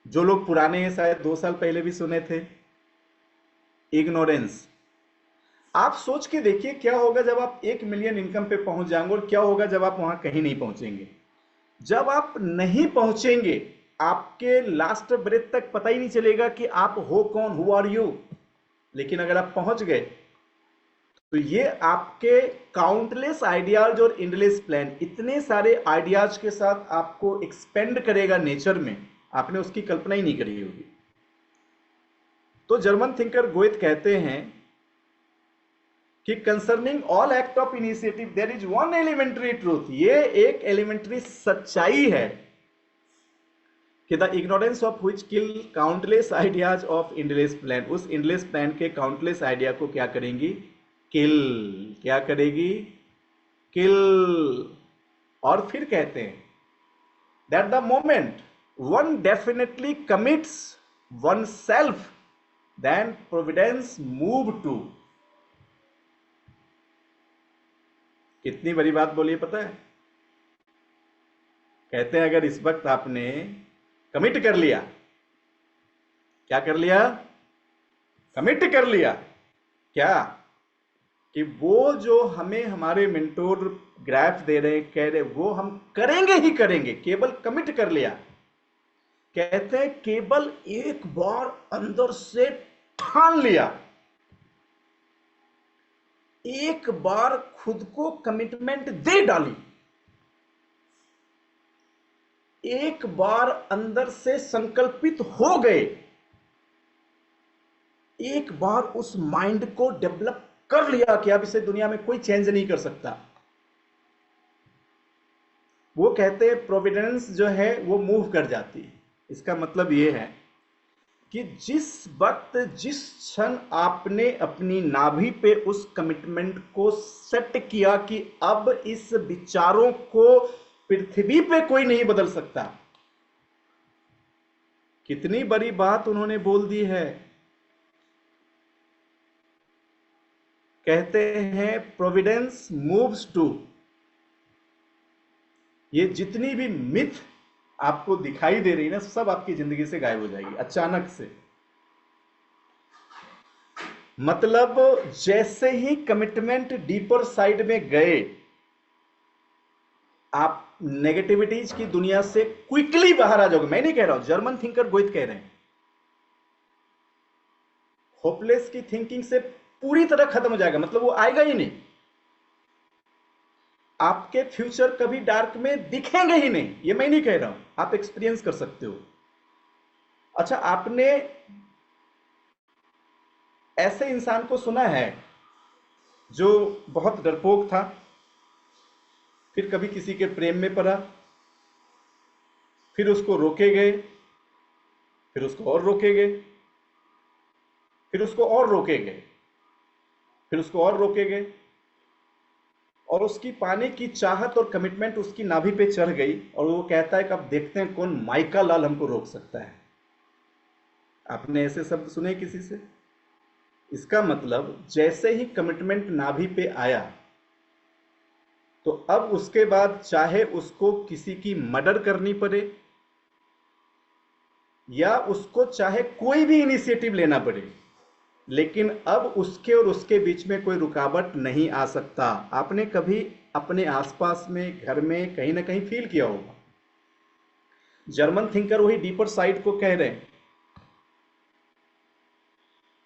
जो लोग पुराने हैं शायद 2 साल पहले भी सुने थे। इग्नोरेंस। आप सोच के देखिए क्या होगा जब आप 1 मिलियन इनकम पे पहुंच जाएंगे, और क्या होगा जब आप वहां कहीं नहीं पहुंचेंगे। जब आप नहीं पहुंचेंगे, आपके लास्ट ब्रेथ तक पता ही नहीं चलेगा कि आप हो कौन, हु आर यू। लेकिन अगर आप पहुंच गए तो ये आपके काउंटलेस आइडियाज और एंडलेस प्लान, इतने सारे आइडियाज के साथ आपको एक्सपेंड करेगा नेचर में, आपने उसकी कल्पना ही नहीं करी होगी। तो जर्मन थिंकर गोएथ कहते हैं कि concerning all act of initiative there is one elementary truth. ये एक एलिमेंट्री सच्चाई है कि the ignorance of which kill countless ideas of endless plan, उस एंडलेस प्लान के काउंटलेस आइडिया को क्या करेंगी? किल। क्या करेगी? किल। और फिर कहते हैं that the moment one definitely commits oneself then providence move too. कितनी बड़ी बात बोली है पता है? कहते हैं अगर इस वक्त आपने कमिट कर लिया, क्या कर लिया? कमिट कर लिया क्या? कि वो जो हमें हमारे मेंटोर ग्राफ दे रहे हैं, कह रहे वो हम करेंगे ही करेंगे, केवल कमिट कर लिया। कहते हैं केवल एक बार अंदर से ठान लिया, एक बार खुद को कमिटमेंट दे डाली, एक बार अंदर से संकल्पित हो गए, एक बार उस माइंड को डेवलप कर लिया कि अब इसे दुनिया में कोई चेंज नहीं कर सकता। वो कहते हैं प्रोविडेंस जो है वो मूव कर जाती है। इसका मतलब ये है कि जिस वक्त, जिस क्षण आपने अपनी नाभि पे उस कमिटमेंट को सेट किया कि अब इस विचारों को पृथ्वी पे कोई नहीं बदल सकता। कितनी बड़ी बात उन्होंने बोल दी है। कहते हैं प्रोविडेंस मूव्स टू। ये जितनी भी मिथ आपको दिखाई दे रही ना, सब आपकी जिंदगी से गायब हो जाएगी अचानक से। मतलब जैसे ही कमिटमेंट डीपर साइड में गए, आप नेगेटिविटीज की दुनिया से क्विकली बाहर आ जाओगे। मैं नहीं कह रहा हूं, जर्मन थिंकर गोएथ कह रहे हैं। होपलेस की थिंकिंग से पूरी तरह खत्म हो जाएगा, मतलब वो आएगा ही नहीं। आपके फ्यूचर कभी डार्क में दिखेंगे ही नहीं। ये मैं नहीं कह रहा हूं, आप एक्सपीरियंस कर सकते हो। अच्छा, आपने ऐसे इंसान को सुना है जो बहुत डरपोक था, फिर कभी किसी के प्रेम में पड़ा, फिर उसको रोके गए, फिर उसको और रोके गए, फिर उसको और रोके गए, फिर उसको और रोके गए, और उसकी पाने की चाहत और कमिटमेंट उसकी नाभि पे चढ़ गई, और वो कहता है कि अब देखते हैं कौन माइका लाल हमको रोक सकता है। आपने ऐसे शब्द सुने किसी से? इसका मतलब जैसे ही कमिटमेंट नाभि पे आया, तो अब उसके बाद चाहे उसको किसी की मर्डर करनी पड़े, या उसको चाहे कोई भी इनिशिएटिव लेना पड़े, लेकिन अब उसके और उसके बीच में कोई रुकावट नहीं आ सकता। आपने कभी अपने आसपास में, घर में कहीं ना कहीं फील किया होगा। जर्मन थिंकर वही डीपर साइड को कह रहे हैं,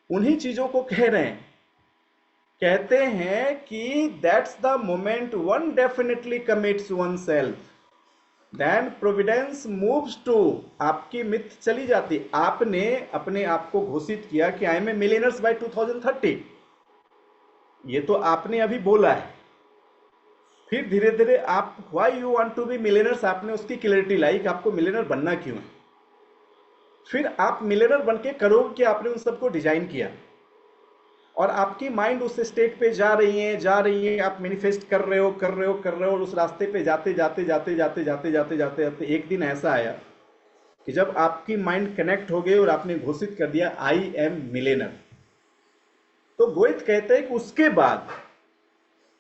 उन्हीं चीजों को कह रहे हैं। कहते हैं कि that's the moment one definitely commits oneself then providence moves too. आपकी मिथ चली जाती। आपने अपने आप को घोषित किया कि I am a millionaires by 2030। ये तो आपने अभी बोला है। फिर धीरे धीरे आप why you want to be millionaires, आपने उसकी क्लैरिटी लाई कि आपको मिलियनर बनना क्यों है। फिर आप मिलेनर बन के करोगे कि आपने उन सबको डिजाइन किया, और आपकी माइंड उस स्टेट पे जा रही है, आप मैनिफेस्ट कर रहे हो कर रहे हो कर रहे हो, और उस रास्ते पे जाते जाते जाते जाते जाते जाते जाते जाते एक दिन ऐसा आया कि जब आपकी माइंड कनेक्ट हो गई और आपने घोषित कर दिया आई एम मिलेनर। तो गोइट कहते हैं कि उसके बाद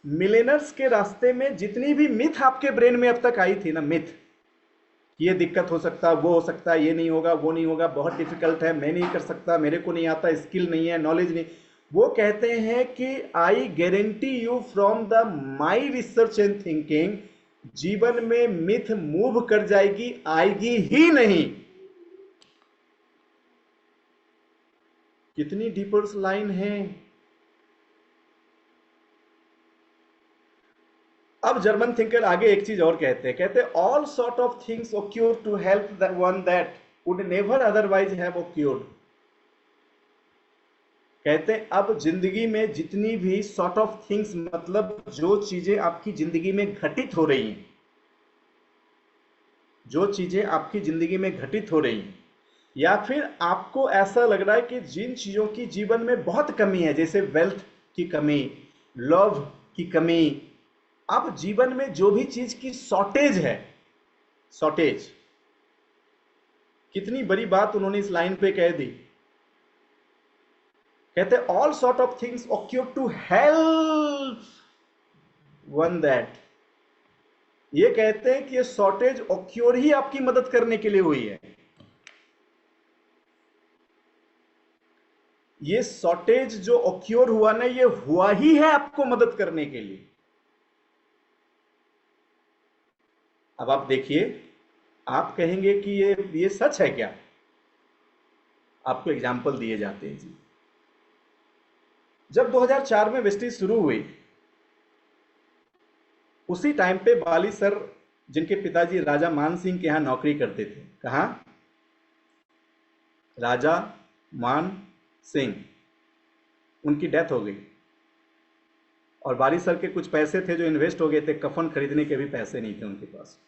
मिलेनर्स के रास्ते में जितनी भी मिथ आपके ब्रेन में अब तक आई थी ना, मिथ, ये दिक्कत हो सकता, वो हो सकता, ये नहीं होगा, वो नहीं होगा, बहुत डिफिकल्ट है, मैं नहीं कर सकता, मेरे को नहीं आता, स्किल नहीं है, नॉलेज नहीं, वो कहते हैं कि I guarantee you from the my research and thinking, जीवन में मिथ मूव कर जाएगी, आएगी ही नहीं। कितनी डीपर लाइन है। अब जर्मन थिंकर आगे एक चीज और कहते हैं, कहते हैं all sort of things occur to help the one that would never otherwise have occurred। कहते हैं अब जिंदगी में जितनी भी सॉर्ट ऑफ थिंग्स, मतलब जो चीजें आपकी जिंदगी में घटित हो रही हैं, जो चीजें आपकी जिंदगी में घटित हो रही हैं, या फिर आपको ऐसा लग रहा है कि जिन चीजों की जीवन में बहुत कमी है, जैसे वेल्थ की कमी, लव की कमी, अब जीवन में जो भी चीज की शॉर्टेज है, शॉर्टेज, कितनी बड़ी बात उन्होंने इस लाइन पे कह दी। कहते all sort of things occur to help one that. ये कहते हैं कि ये शॉर्टेज occur ही आपकी मदद करने के लिए हुई है, ये शॉर्टेज जो occur हुआ ना, ये हुआ ही है आपको मदद करने के लिए। अब आप देखिए, आप कहेंगे कि ये सच है क्या? आपको एग्जाम्पल दिए जाते हैं जी। जब 2004 में वेस्टीज शुरू हुई, उसी टाइम पे बाली सर, जिनके पिताजी राजा मान सिंह के यहां नौकरी करते थे, कहा, राजा मान सिंह, उनकी डेथ हो गई, और बाली सर के कुछ पैसे थे जो इन्वेस्ट हो गए थे, कफन खरीदने के भी पैसे नहीं थे उनके पास।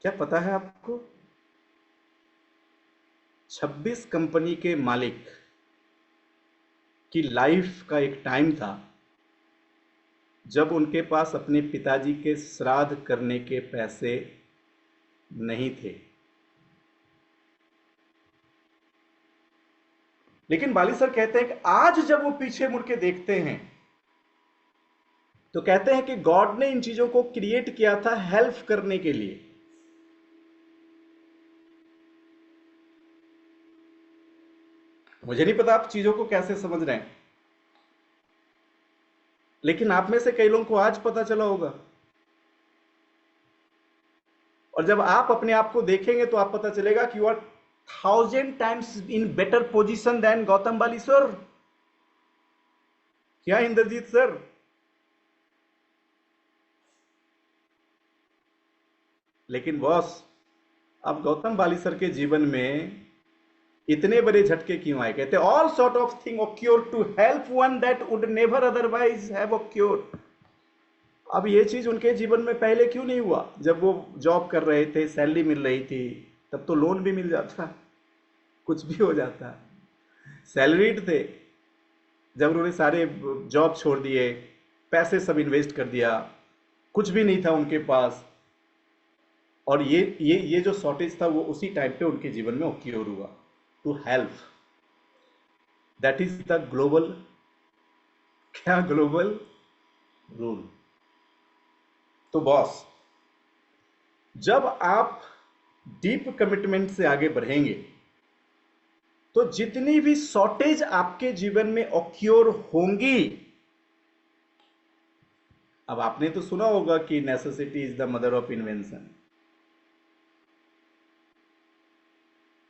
क्या पता है आपको, 26 कंपनी के मालिक की लाइफ का एक टाइम था जब उनके पास अपने पिताजी के श्राद्ध करने के पैसे नहीं थे। लेकिन बाली सर कहते हैं कि आज जब वो पीछे मुड़ के देखते हैं तो कहते हैं कि गॉड ने इन चीजों को क्रिएट किया था हेल्प करने के लिए। मुझे नहीं पता आप चीजों को कैसे समझ रहे हैं, लेकिन आप में से कई लोगों को आज पता चला होगा, और जब आप अपने आप को देखेंगे तो आप पता चलेगा कि you are 1000 times in better position than Gautam Balishwar. क्या इंद्रजीत सर? लेकिन बॉस, अब गौतम बालीसर के जीवन में इतने बड़े झटके क्यों आए? कहते all sort of thing occur to help one that would never otherwise have occurred। अब ये चीज उनके जीवन में पहले क्यों नहीं हुआ? जब वो जॉब कर रहे थे, सैलरी मिल रही थी, तब तो लोन भी मिल जाता, कुछ भी हो जाता, सैलरीड थे। जब उन्होंने सारे जॉब छोड़ दिए, पैसे सब इन्वेस्ट कर दिया, कुछ भी नहीं था उनके पास, और ये जो शॉर्टेज था वो उसी टाइम पे उनके जीवन में occur हुआ to help. That is the global, क्या ग्लोबल रूल। तो बॉस, जब आप डीप कमिटमेंट से आगे बढ़ेंगे तो जितनी भी शॉर्टेज आपके जीवन में occur होंगी, अब आपने तो सुना होगा कि necessity is the mother of invention,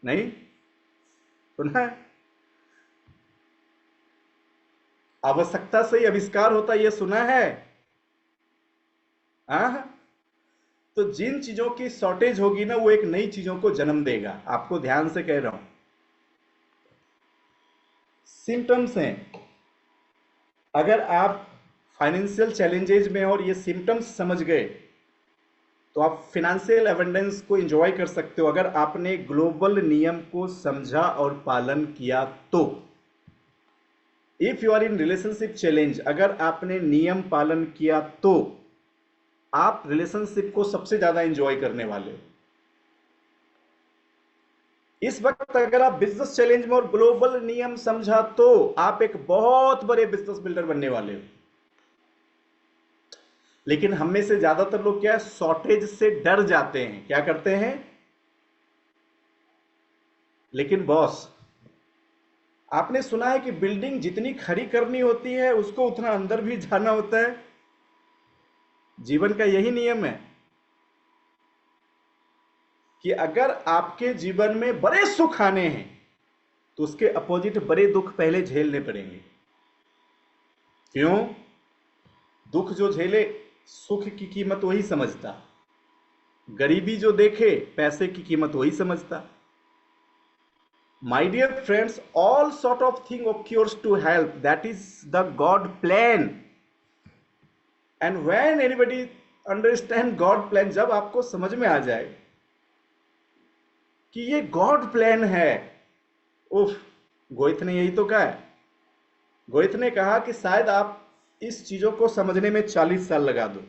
नहीं सुना है? आवश्यकता से ही आविष्कार होता, यह सुना है? हाँ। तो जिन चीजों की शॉर्टेज होगी ना, वो एक नई चीजों को जन्म देगा। आपको ध्यान से कह रहा हूं, सिम्टम्स हैं। अगर आप फाइनेंशियल चैलेंजेज में और ये सिम्टम्स समझ गए तो आप फिनेंशियल एबंडेंस को एंजॉय कर सकते हो अगर आपने ग्लोबल नियम को समझा और पालन किया तो। If you are in relationship challenge, अगर आपने नियम पालन किया तो आप रिलेशनशिप को सबसे ज्यादा एंजॉय करने वाले हो। इस वक्त अगर आप बिजनेस चैलेंज में और ग्लोबल नियम समझा तो आप एक बहुत बड़े बिजनेस बिल्डर बनने वाले हो। लेकिन हम में से ज्यादातर लोग क्या है, शॉर्टेज से डर जाते हैं। क्या करते हैं? लेकिन बॉस, आपने सुना है कि बिल्डिंग जितनी खड़ी करनी होती है उसको उतना अंदर भी जाना होता है। जीवन का यही नियम है कि अगर आपके जीवन में बड़े सुख आने हैं तो उसके अपोजिट बड़े दुख पहले झेलने पड़ेंगे। क्यों? दुख जो झेले सुख की कीमत वही समझता, गरीबी जो देखे पैसे की कीमत वही समझता। My dear friends, all sort of thing occurs to help. That is the God plan. And when anybody understand God plan, जब आपको समझ में आ जाए कि ये गॉड प्लान है, उफ, गोइथ ने यही तो कहा है। गोइथ ने कहा कि शायद आप इस चीजों को समझने में 40 साल लगा दो,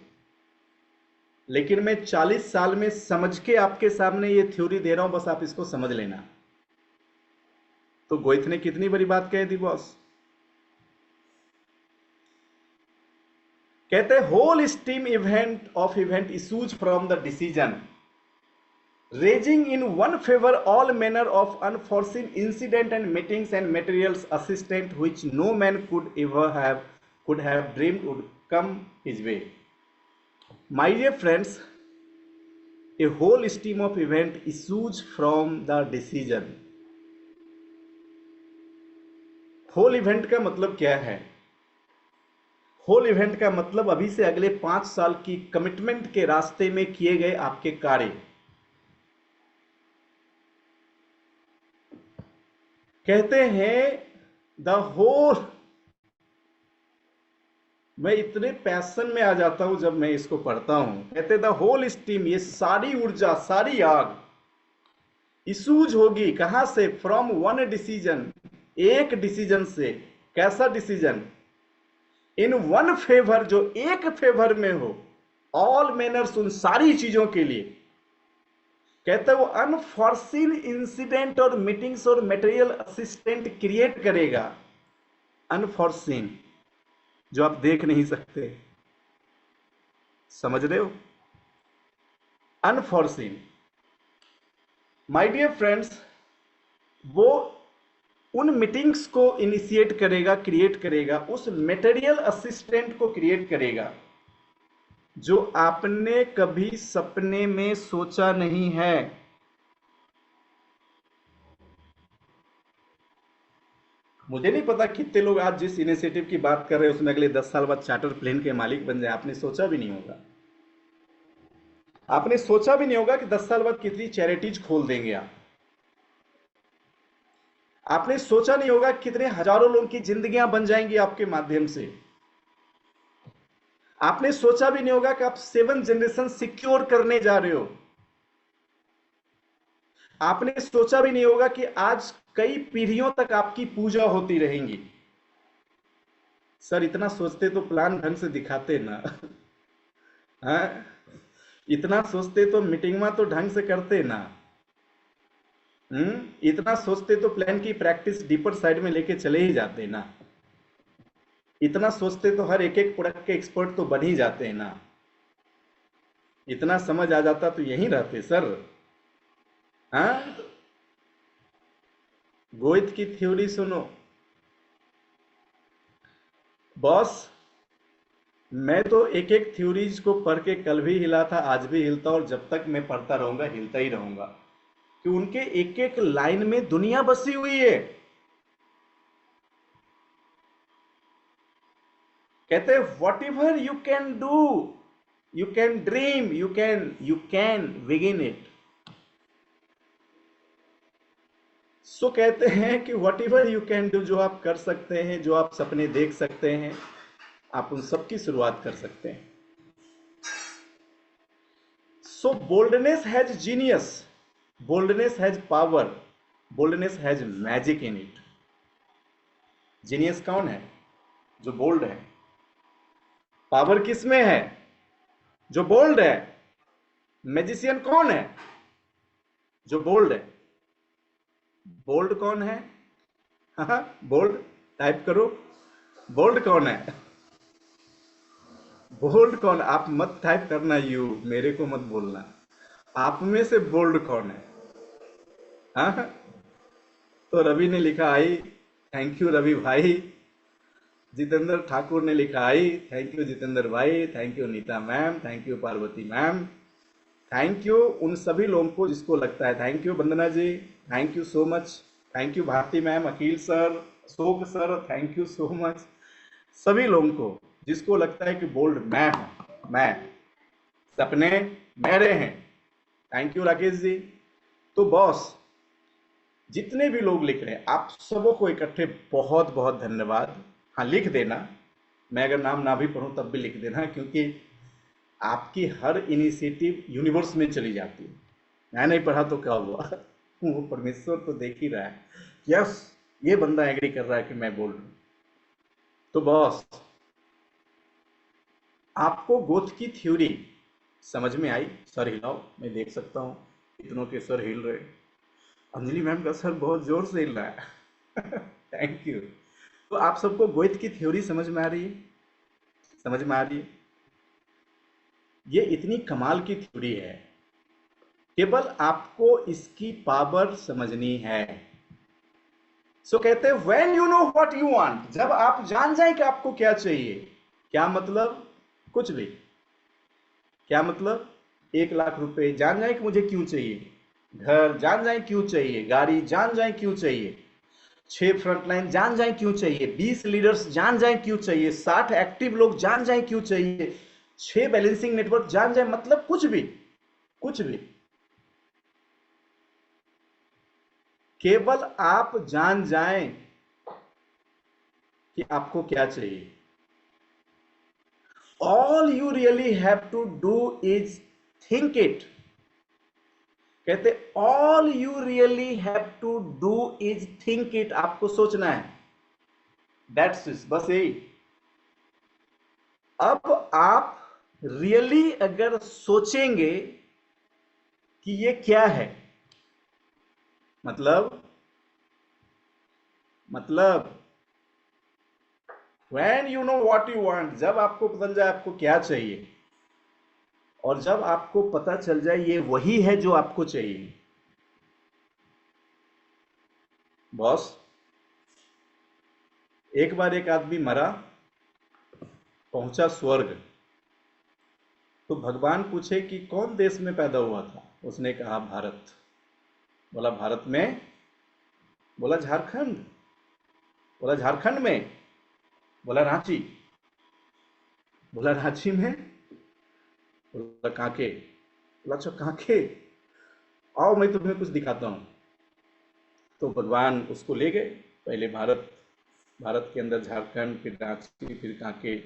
लेकिन मैं 40 साल में समझ के आपके सामने ये थ्योरी दे रहा हूं, बस आप इसको समझ लेना। तो गोइथ ने कितनी बड़ी बात कह दी बॉस। कहते हैं whole stream event of event issues from the decision raising in one favor all manner of unforeseen incident and meetings and materials assistant which no man could have dreamed would come his way. My dear friends, a whole stream of event issues from the decision. whole event का मतलब क्या है? whole event का मतलब अभी से अगले 5 साल की कमिटमेंट के रास्ते में किए गए आपके कार्य। कहते हैं द होल, मैं इतने पैशन में आ जाता हूं जब मैं इसको पढ़ता हूं। कहते द होल स्टीम, ये सारी ऊर्जा सारी आग इशूज होगी कहां से? फ्रॉम वन डिसीजन, एक डिसीजन से। कैसा डिसीजन? इन वन फेवर, जो एक फेवर में हो, ऑल मैनर्स, उन सारी चीजों के लिए। कहते हैं वो अनफॉर्सीन इंसिडेंट और मीटिंग्स और मटेरियल असिस्टेंट क्रिएट करेगा। अनफॉर्सीन, जो आप देख नहीं सकते, समझ रहे हो? अनफॉर्सीन। माय डियर फ्रेंड्स, वो उन मीटिंग्स को इनिशिएट करेगा, क्रिएट करेगा, उस मटेरियल असिस्टेंट को क्रिएट करेगा जो आपने कभी सपने में सोचा नहीं है। मुझे नहीं पता कितने लोग आज जिस इनिशिएटिव की बात कर रहे हैं उसमें अगले 10 साल बाद चार्टर प्लेन के मालिक बन जाए। आपने सोचा भी नहीं होगा। आपने सोचा भी नहीं होगा कि 10 साल बाद कितनी चैरिटीज खोल देंगे आप। आपने सोचा नहीं होगा कितने हजारों लोगों की जिंदगियां बन जाएंगी आपके माध्यम से। आपने सोचा भी नहीं होगा कि आप 7 जनरेशन सिक्योर करने जा रहे हो। आपने सोचा भी नहीं होगा कि आज कई पीढ़ियों तक आपकी पूजा होती रहेंगी। सर, इतना सोचते तो प्लान ढंग से दिखाते ना। हाँ? इतना सोचते तो मीटिंग में तो ढंग से करते ना। इतना सोचते तो प्लान की प्रैक्टिस डीपर साइड में लेके चले ही जाते ना। इतना सोचते तो हर एक एक प्रोडक्ट के एक्सपर्ट तो बन ही जाते हैं ना। इतना समझ आ जाता तो यहीं रहते सर। हाँ, गोइथ की थ्योरी सुनो बॉस। मैं तो एक एक थ्योरीज को पढ़ के कल भी हिला था, आज भी हिलता, और जब तक मैं पढ़ता रहूंगा हिलता ही रहूंगा, कि उनके एक एक लाइन में दुनिया बसी हुई है। कहते हैं whatever you can do, you can dream, you can begin it. So कहते हैं कि whatever you can do, जो आप कर सकते हैं, जो आप सपने देख सकते हैं, आप उन सब की शुरुआत कर सकते हैं। So boldness has genius, boldness has power, boldness has magic in it. Genius कौन है? जो बोल्ड है। पावर किसमें है? जो बोल्ड है। मैजिशियन कौन है? जो बोल्ड है। बोल्ड कौन है? हाँ, बोल्ड टाइप करो। बोल्ड कौन है? बोल्ड कौन? आप मत टाइप करना यू, मेरे को मत बोलना। आप में से बोल्ड कौन है? हाँ, तो रवि ने लिखा आई, थैंक यू रवि भाई। जितेंद्र ठाकुर ने लिखा आई, थैंक यू जितेंद्र भाई। Thank you Neeta ma'am, thank you Parvati ma'am, thank you उन सभी लोगों को जिसको लगता है। Thank you Vandana ji, thank you so much. Thank you Bharti ma'am, Akhil sir, Ashok sir, thank you so much. सभी लोगों को जिसको लगता है कि बोल्ड मैं हूं, मैं, सपने मेरे हैं। Thank you Rakesh ji. तो बॉस, जितने भी लोग लिख रहे हैं आप सबों को इकट्ठे बहुत बहुत धन्यवाद। हाँ, लिख देना, मैं अगर नाम ना भी पढ़ूं तब भी लिख देना, क्योंकि आपकी हर इनिशिएटिव यूनिवर्स में चली जाती है। मैं नहीं पढ़ा तो क्या हुआ? वो परमेश्वर तो देख ही रहा है। यस, ये बंदा एग्री कर रहा है कि मैं बोल रहा हूं। तो बॉस, आपको गोथ की थ्योरी समझ में आई? सर हिलाओ, मैं देख सकता हूं इतनों के सर हिल रहे। अंजलि मैम का सर बहुत जोर से हिल रहा है। Thank you. तो आप सबको गोथ की थ्योरी समझ में आ रही है? समझ में आ रही है? ये इतनी कमाल की थ्योरी है, केवल आपको इसकी पावर समझनी है। सो कहते हैं when you know what you want, जब आप जान जाए कि आपको क्या चाहिए। क्या मतलब? कुछ भी। क्या मतलब? 1 लाख रुपए जान जाए कि मुझे क्यों चाहिए, घर जान जाए क्यों चाहिए, गाड़ी जान जाए क्यों चाहिए, 6 फ्रंटलाइन जान जाए क्यों चाहिए, 20 लीडर्स जान जाए क्यों चाहिए, 60 एक्टिव लोग जान जाए क्यों चाहिए, 6 बैलेंसिंग नेटवर्क जान जाए, मतलब कुछ भी, कुछ भी। केवल आप जान जाएं कि आपको क्या चाहिए। All you really have to do is think it. कहते all you really have to do is think it. आपको सोचना है, दैट्स इट, बस यही। अब आप रियली अगर सोचेंगे कि ये क्या है, मतलब when you know what you want, जब आपको पता चल जाए आपको क्या चाहिए, और जब आपको पता चल जाए ये वही है जो आपको चाहिए, बॉस, एक बार एक आदमी मरा, पहुंचा स्वर्ग। तो भगवान पूछे कि कौन देश में पैदा हुआ था? उसने कहा भारत। बोला भारत में? बोला झारखंड। बोला झारखंड में? बोला रांची। बोला रांची में? बोला कांके। बोला अच्छा कांके, आओ मैं तुम्हें कुछ दिखाता हूं। तो भगवान उसको ले गए, पहले भारत, भारत के अंदर झारखंड, फिर रांची, फिर कांके।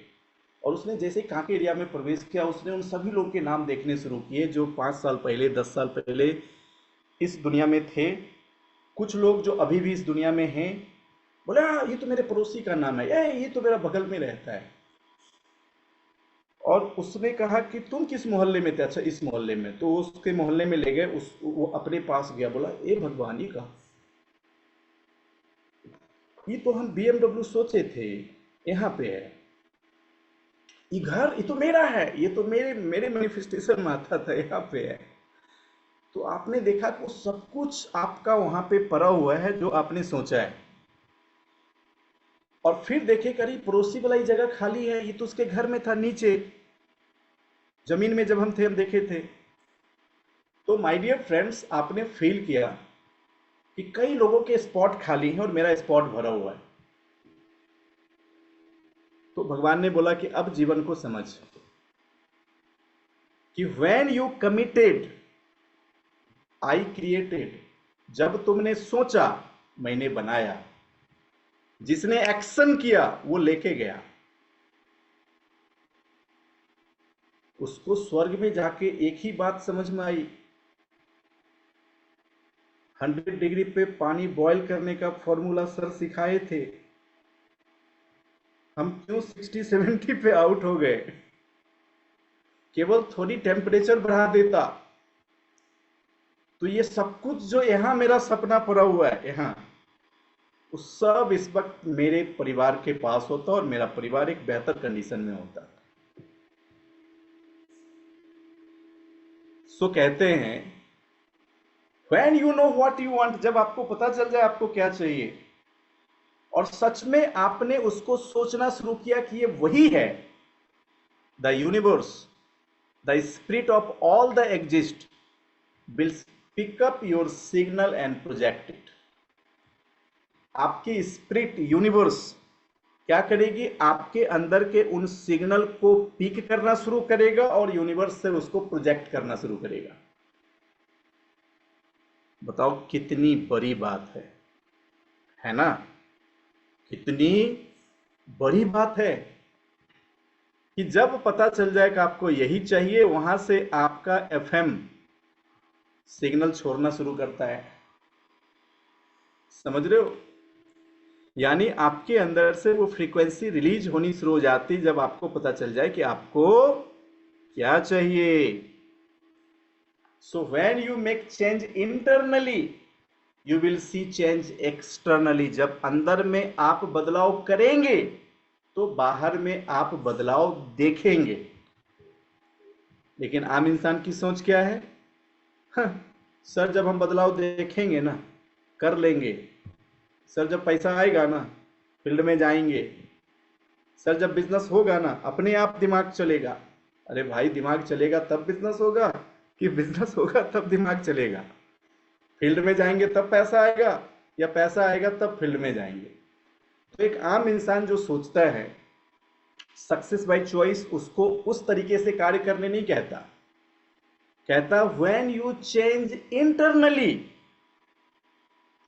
और उसने जैसे ही कांके एरिया में प्रवेश किया, उसने उन सभी लोगों के नाम देखने शुरू किए जो 5 साल पहले, 10 साल पहले इस दुनिया में थे। कुछ लोग जो अभी भी इस दुनिया में हैं। बोला ये तो मेरे पड़ोसी का नाम है, ये तो मेरा बगल में रहता है। और उसने कहा कि तुम किस मोहल्ले में थे? अच्छा इस मोहल्ले में। तो उसके मोहल्ले में ले गए, वो अपने पास गया, बोला ए भगवान, ये कहा, ये तो हम BMW सोचे थे, यहाँ पे है। ये घर, ये तो मेरा है, ये तो मेरे मेरे मैनिफेस्टेशन में आता था, यहाँ पे है। तो आपने देखा कि वो सब कुछ आपका वहां पे पड़ा हुआ है जो आपने सोचा है। और फिर देखे करीब पड़ोसी वाला ही जगह खाली है, ये तो उसके घर में था नीचे जमीन में, जब हम थे हम देखे थे। तो माय डियर फ्रेंड्स, आपने फील किया कि कई लोगों के स्पॉट खाली हैं और मेरा स्पॉट भरा हुआ है। तो भगवान ने बोला कि अब जीवन को समझ कि when you committed I created, जब तुमने सोचा मैंने बनाया, जिसने एक्शन किया वो लेके गया। उसको स्वर्ग में जाके एक ही बात समझ में आई, 100 डिग्री पे पानी बॉईल करने का फॉर्मूला सर सिखाए थे, हम क्यों 60-70 पे आउट हो गए? केवल थोड़ी टेम्परेचर बढ़ा देता तो ये सब कुछ जो यहां मेरा सपना पड़ा हुआ है यहां, वो सब इस वक्त मेरे परिवार के पास होता और मेरा परिवार एक बेहतर कंडीशन में होता। सो कहते हैं when you know what you want, जब आपको पता चल जाए आपको क्या चाहिए और सच में आपने उसको सोचना शुरू किया कि ये वही है, the universe, the spirit of all the exist will pick up your signal and project it. आपकी स्पिरिट यूनिवर्स क्या करेगी? आपके अंदर के उन सिग्नल को पिक करना शुरू करेगा और यूनिवर्स से उसको प्रोजेक्ट करना शुरू करेगा। बताओ कितनी बड़ी बात है ना? कितनी बड़ी बात है कि जब पता चल जाए कि आपको यही चाहिए, वहां से आपका एफएम सिग्नल छोड़ना शुरू करता है। समझ रहे हो? यानी आपके अंदर से वो फ्रीक्वेंसी रिलीज होनी शुरू हो जाती जब आपको पता चल जाए कि आपको क्या चाहिए। So when you make change internally you will see change externally. जब अंदर में आप बदलाव करेंगे तो बाहर में आप बदलाव देखेंगे। लेकिन आम इंसान की सोच क्या है? सर जब हम बदलाव देखेंगे ना, कर लेंगे। सर जब पैसा आएगा ना, फील्ड में जाएंगे। सर जब बिजनेस होगा ना, अपने आप दिमाग चलेगा। अरे भाई, दिमाग चलेगा तब बिजनेस होगा कि बिजनेस होगा तब दिमाग चलेगा? फील्ड में जाएंगे तब पैसा आएगा या पैसा आएगा तब फील्ड में जाएंगे? तो एक आम इंसान जो सोचता है सक्सेस बाय चॉइस, उसको उस तरीके से कार्य करने नहीं कहता। कहता when you change internally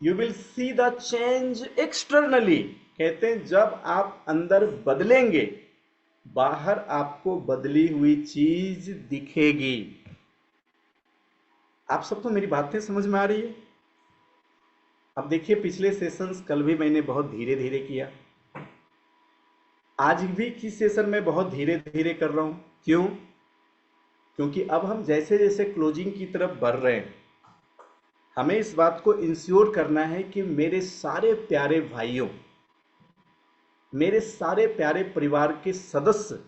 you will see the change externally. कहते हैं जब आप अंदर बदलेंगे बाहर आपको बदली हुई चीज दिखेगी। आप सबको मेरी बातें समझ में आ रही है? अब देखिए, पिछले सेशंस कल भी मैंने बहुत धीरे धीरे किया, आज भी की सेशन में बहुत धीरे धीरे कर रहा हूं। क्यों? क्योंकि अब हम जैसे जैसे क्लोजिंग की तरफ बढ़ रहे हैं, हमें इस बात को इंश्योर करना है कि मेरे सारे प्यारे भाइयों, मेरे सारे प्यारे परिवार के सदस्य,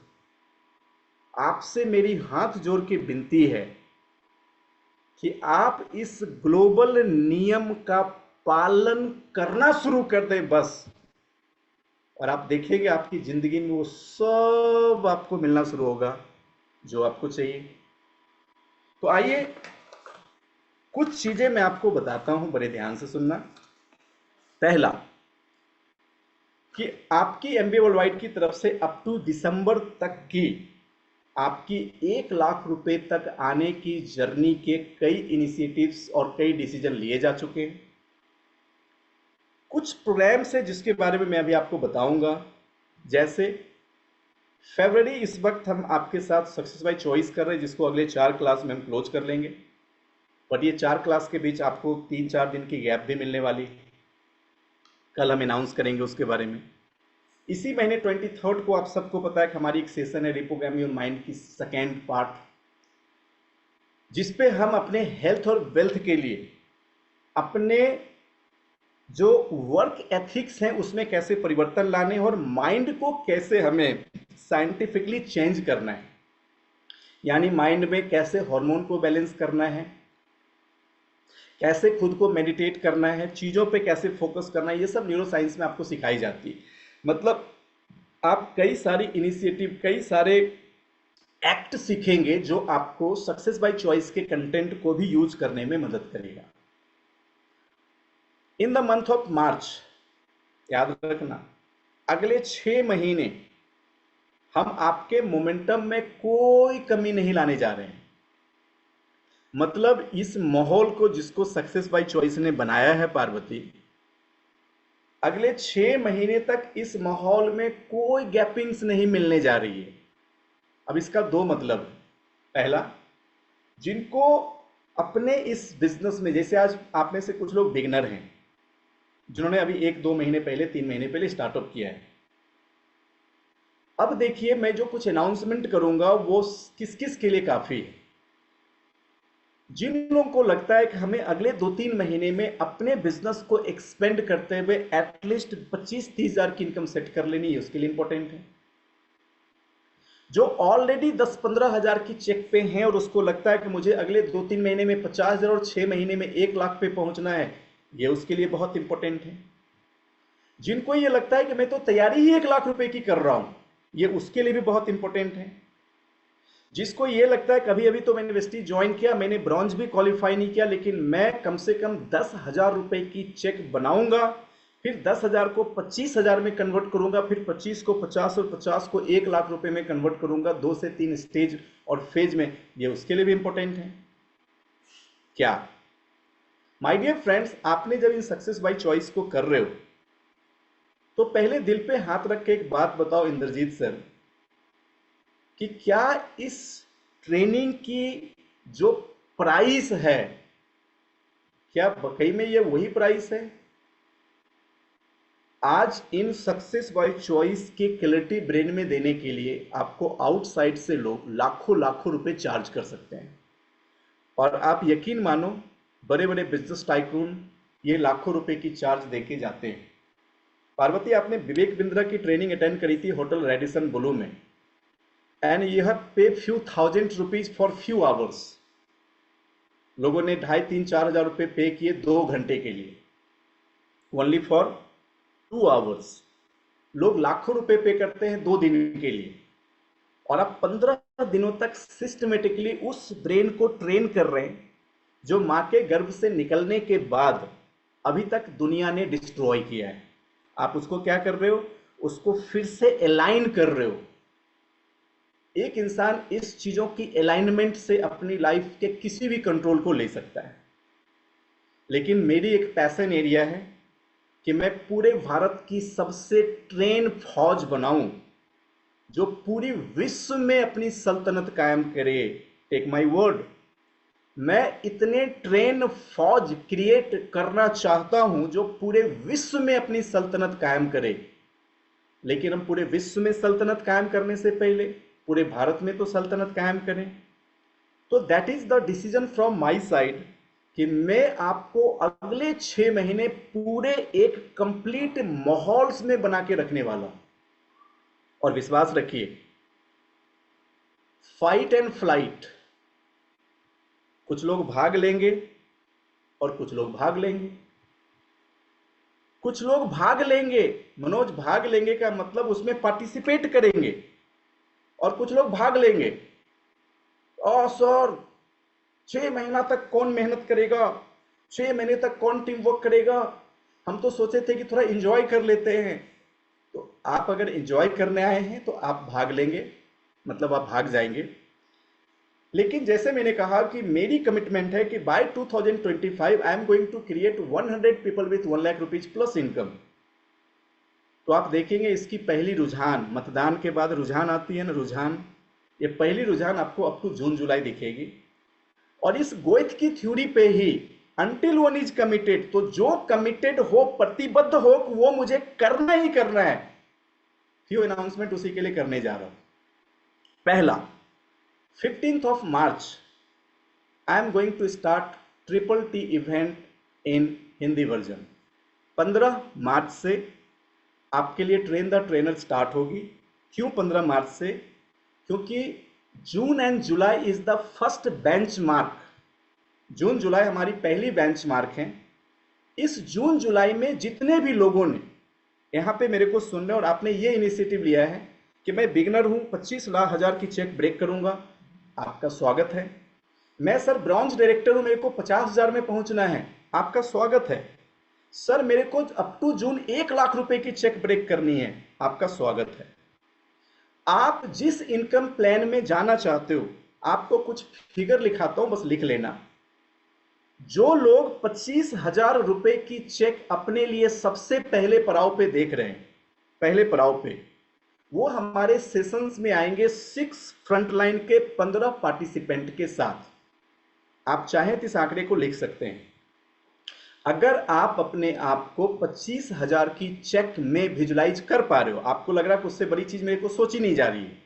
आपसे मेरी हाथ जोड़ के विनती है कि आप इस ग्लोबल नियम का पालन करना शुरू कर दें बस, और आप देखेंगे आपकी जिंदगी में वो सब आपको मिलना शुरू होगा जो आपको चाहिए। तो आइए कुछ चीजें मैं आपको बताता हूं, बड़े ध्यान से सुनना। पहला कि आपकी एमबीए वर्ल्डवाइड की तरफ से अप टू दिसंबर तक की आपकी 1 लाख रुपए तक आने की जर्नी के कई इनिशिएटिव्स और कई डिसीजन लिए जा चुके हैं। कुछ प्रोग्राम्स है जिसके बारे में मैं अभी आपको बताऊंगा। जैसे फरवरी इस वक्त हम आपके साथ सक्सेस बाय चॉइस कर रहे हैं, जिसको अगले 4 क्लास में हम क्लोज कर लेंगे। बट ये 4 क्लास के बीच आपको 3-4 दिन की गैप भी मिलने वाली, कल हम अनाउंस करेंगे उसके बारे में। इसी महीने 23 को आप सबको पता है कि हमारी एक सेशन है रिप्रोग्राम योर माइंड की सेकेंड पार्ट, जिसपे हम अपने हेल्थ और वेल्थ के लिए अपने जो वर्क एथिक्स हैं उसमें कैसे परिवर्तन लाने और माइंड को कैसे हमें साइंटिफिकली चेंज करना है। यानी माइंड में कैसे हार्मोन को बैलेंस करना है, कैसे खुद को मेडिटेट करना है, चीज़ों पे कैसे फोकस करना है, ये सब न्यूरो साइंस में आपको सिखाई जाती है। मतलब आप कई सारी इनिशिएटिव, कई सारे एक्ट सीखेंगे जो आपको सक्सेस बाय चॉइस के कंटेंट को भी यूज करने में मदद करेगा। In the month of March, याद रखना, अगले 6 महीने हम आपके मोमेंटम में कोई कमी नहीं लाने जा रहे हैं। मतलब इस माहौल को जिसको सक्सेस बाय चॉइस ने बनाया है पार्वती, अगले 6 महीने तक इस माहौल में कोई गैपिंग्स नहीं मिलने जा रही है। अब इसका 2 मतलब है। पहला, जिनको अपने इस बिजनेस में, जैसे आज आप में से कुछ लोग बिगनर हैं जिन्होंने अभी 1-2 महीने पहले, 3 महीने पहले स्टार्टअप किया है। अब देखिए, मैं जो कुछ अनाउंसमेंट करूंगा वो किस किस के लिए काफी है। जिन लोगों को लगता है कि हमें अगले 2-3 महीने में अपने बिजनेस को एक्सपेंड करते हुए एटलीस्ट 25-30 हजार की इनकम सेट कर लेनी है, उसके लिए इंपॉर्टेंट है। जो ऑलरेडी 10-15 हजार की चेक पे हैं और उसको लगता है कि मुझे अगले 2-3 महीने में 50 हजार और 6 महीने में 1 लाख पे पहुंचना है, ये उसके लिए बहुत इंपॉर्टेंट है। जिनको ये लगता है कि मैं तो तैयारी ही 1 लाख रुपए की कर रहा हूं, ये उसके लिए भी बहुत इंपॉर्टेंट है। जिसको ये लगता है कभी अभी तो मैंने वेस्टी ज्वाइन किया, मैंने ब्रॉन्ज भी क्वालिफाई नहीं किया, लेकिन मैं कम से कम 10 हजार रुपए की चेक बनाऊंगा, फिर 10 हजार को 25 हजार में कन्वर्ट करूंगा, फिर 25 को 50 और 50 को 1 लाख रुपए में कन्वर्ट करूंगा, 2 से 3 स्टेज और फेज में, ये उसके लिए भी इंपॉर्टेंट है। क्या माय डियर फ्रेंड्स, आपने जब इन सक्सेस बाय चॉइस को कर रहे हो तो पहले दिल पे हाथ रख के एक बात बताओ इंद्रजीत सर, कि क्या इस ट्रेनिंग की जो प्राइस है, क्या वाकई में ये वही प्राइस है? आज इन सक्सेस बाय चॉइस के क्लैरिटी ब्रेन में देने के लिए आपको आउटसाइड से लोग लाखों लाखों रुपए चार्ज कर सकते हैं, और आप यकीन मानो, बड़े बड़े बिजनेस टाइकून ये लाखों रुपए की चार्ज देके जाते हैं। पार्वती, आपने विवेक बिंद्रा की ट्रेनिंग अटेंड करी थी होटल रेडिसन ब्लू में, एंड यू हैव पे few thousand rupees for few hours. लोगों ने 2,500-3,000-4 हजार रुपए पे किए 2 घंटे के लिए, ओनली फॉर 2 आवर्स। लोग लाखों रुपए पे करते हैं 2 दिन के लिए, और आप 15 दिनों तक सिस्टमेटिकली उस ब्रेन को ट्रेन कर रहे हैं जो मां के गर्भ से निकलने के बाद अभी तक दुनिया ने डिस्ट्रॉय किया है। आप उसको क्या कर रहे हो? उसको फिर से अलाइन कर रहे हो। एक इंसान इस चीजों की अलाइनमेंट से अपनी लाइफ के किसी भी कंट्रोल को ले सकता है, लेकिन मेरी एक पैशन एरिया है कि मैं पूरे भारत की सबसे ट्रेन फौज बनाऊं जो पूरी विश्व में अपनी सल्तनत कायम करे। टेक माय वर्ड, मैं इतने ट्रेन फौज क्रिएट करना चाहता हूं जो पूरे विश्व में अपनी सल्तनत कायम करे। लेकिन हम पूरे विश्व में सल्तनत कायम करने से पहले पूरे भारत में तो सल्तनत कायम करें। तो that is the decision from my side कि मैं आपको अगले 6 महीने पूरे एक कंप्लीट माहौल में बना के रखने वाला हूं। और विश्वास रखिए, फाइट एंड फ्लाइट, कुछ लोग भाग लेंगे और कुछ लोग भाग लेंगे। कुछ लोग भाग लेंगे मनोज, भाग लेंगे का मतलब उसमें पार्टिसिपेट करेंगे, और कुछ लोग भाग लेंगे, ओ सर 6 महीना तक कौन मेहनत करेगा, 6 महीने तक कौन टीम वर्क करेगा, हम तो सोचे थे कि थोड़ा एंजॉय कर लेते हैं। तो आप अगर एंजॉय करने आए हैं तो आप भाग लेंगे, मतलब आप भाग जाएंगे। लेकिन जैसे मैंने कहा कि मेरी कमिटमेंट है कि by 2025 I am going to create 100 people with 1 lakh rupees plus income. तो आप देखेंगे इसकी पहली रुझान, मतदान के बाद रुझान आती है ना, रुझान, ये पहली रुझान आपको अप टू जून जुलाई दिखेगी। और इस गोएथ की थ्योरी पे ही अनटिल वन इज कमिटेड, तो जो कमिटेड हो, प्रतिबद्ध हो, वो मुझे करना ही करना है। फ्यू अनाउंसमेंट उसी के लिए करने जा रहा हूं। पहला, 15th of March I am going to start triple T event in Hindi version. 15 मार्च से आपके लिए ट्रेन द ट्रेनर स्टार्ट होगी। क्यों 15 मार्च से? क्योंकि June and July is the first benchmark. जून जुलाई हमारी पहली बेंचमार्क है। इस जून जुलाई में जितने भी लोगों ने यहाँ पे मेरे को सुनने और आपने ये इनिशिएटिव लिया है कि मैं बिगनर हूँ, 25 लाख हजार की चेक ब्रेक करूंगा, आपका स्वागत है। मैं सर ब्रॉन्ज डायरेक्टर हूं, मेरे को 50 हजार में पहुंचना है, आपका स्वागत है। सर मेरे को अप टू जून 1 लाख रुपए की चेक ब्रेक करनी है, आपका स्वागत है। आप जिस इनकम प्लान में जाना चाहते हो, आपको कुछ फिगर लिखाता हूं, बस लिख लेना। जो लोग 25 हजार रुपए की चेक अपने लिए सबसे पहले पड़ाव पे देख रहे हैं, पहले पड़ाव पे, वो हमारे सेशंस में आएंगे 6 फ्रंटलाइन के 15 पार्टिसिपेंट के साथ। आप चाहें तो इस आंकड़े को लिख सकते हैं। अगर आप अपने आप को 25,000 की चेक में विजुलाइज कर पा रहे हो, आपको लग रहा है कि उससे बड़ी चीज मेरे को सोची नहीं जा रही है,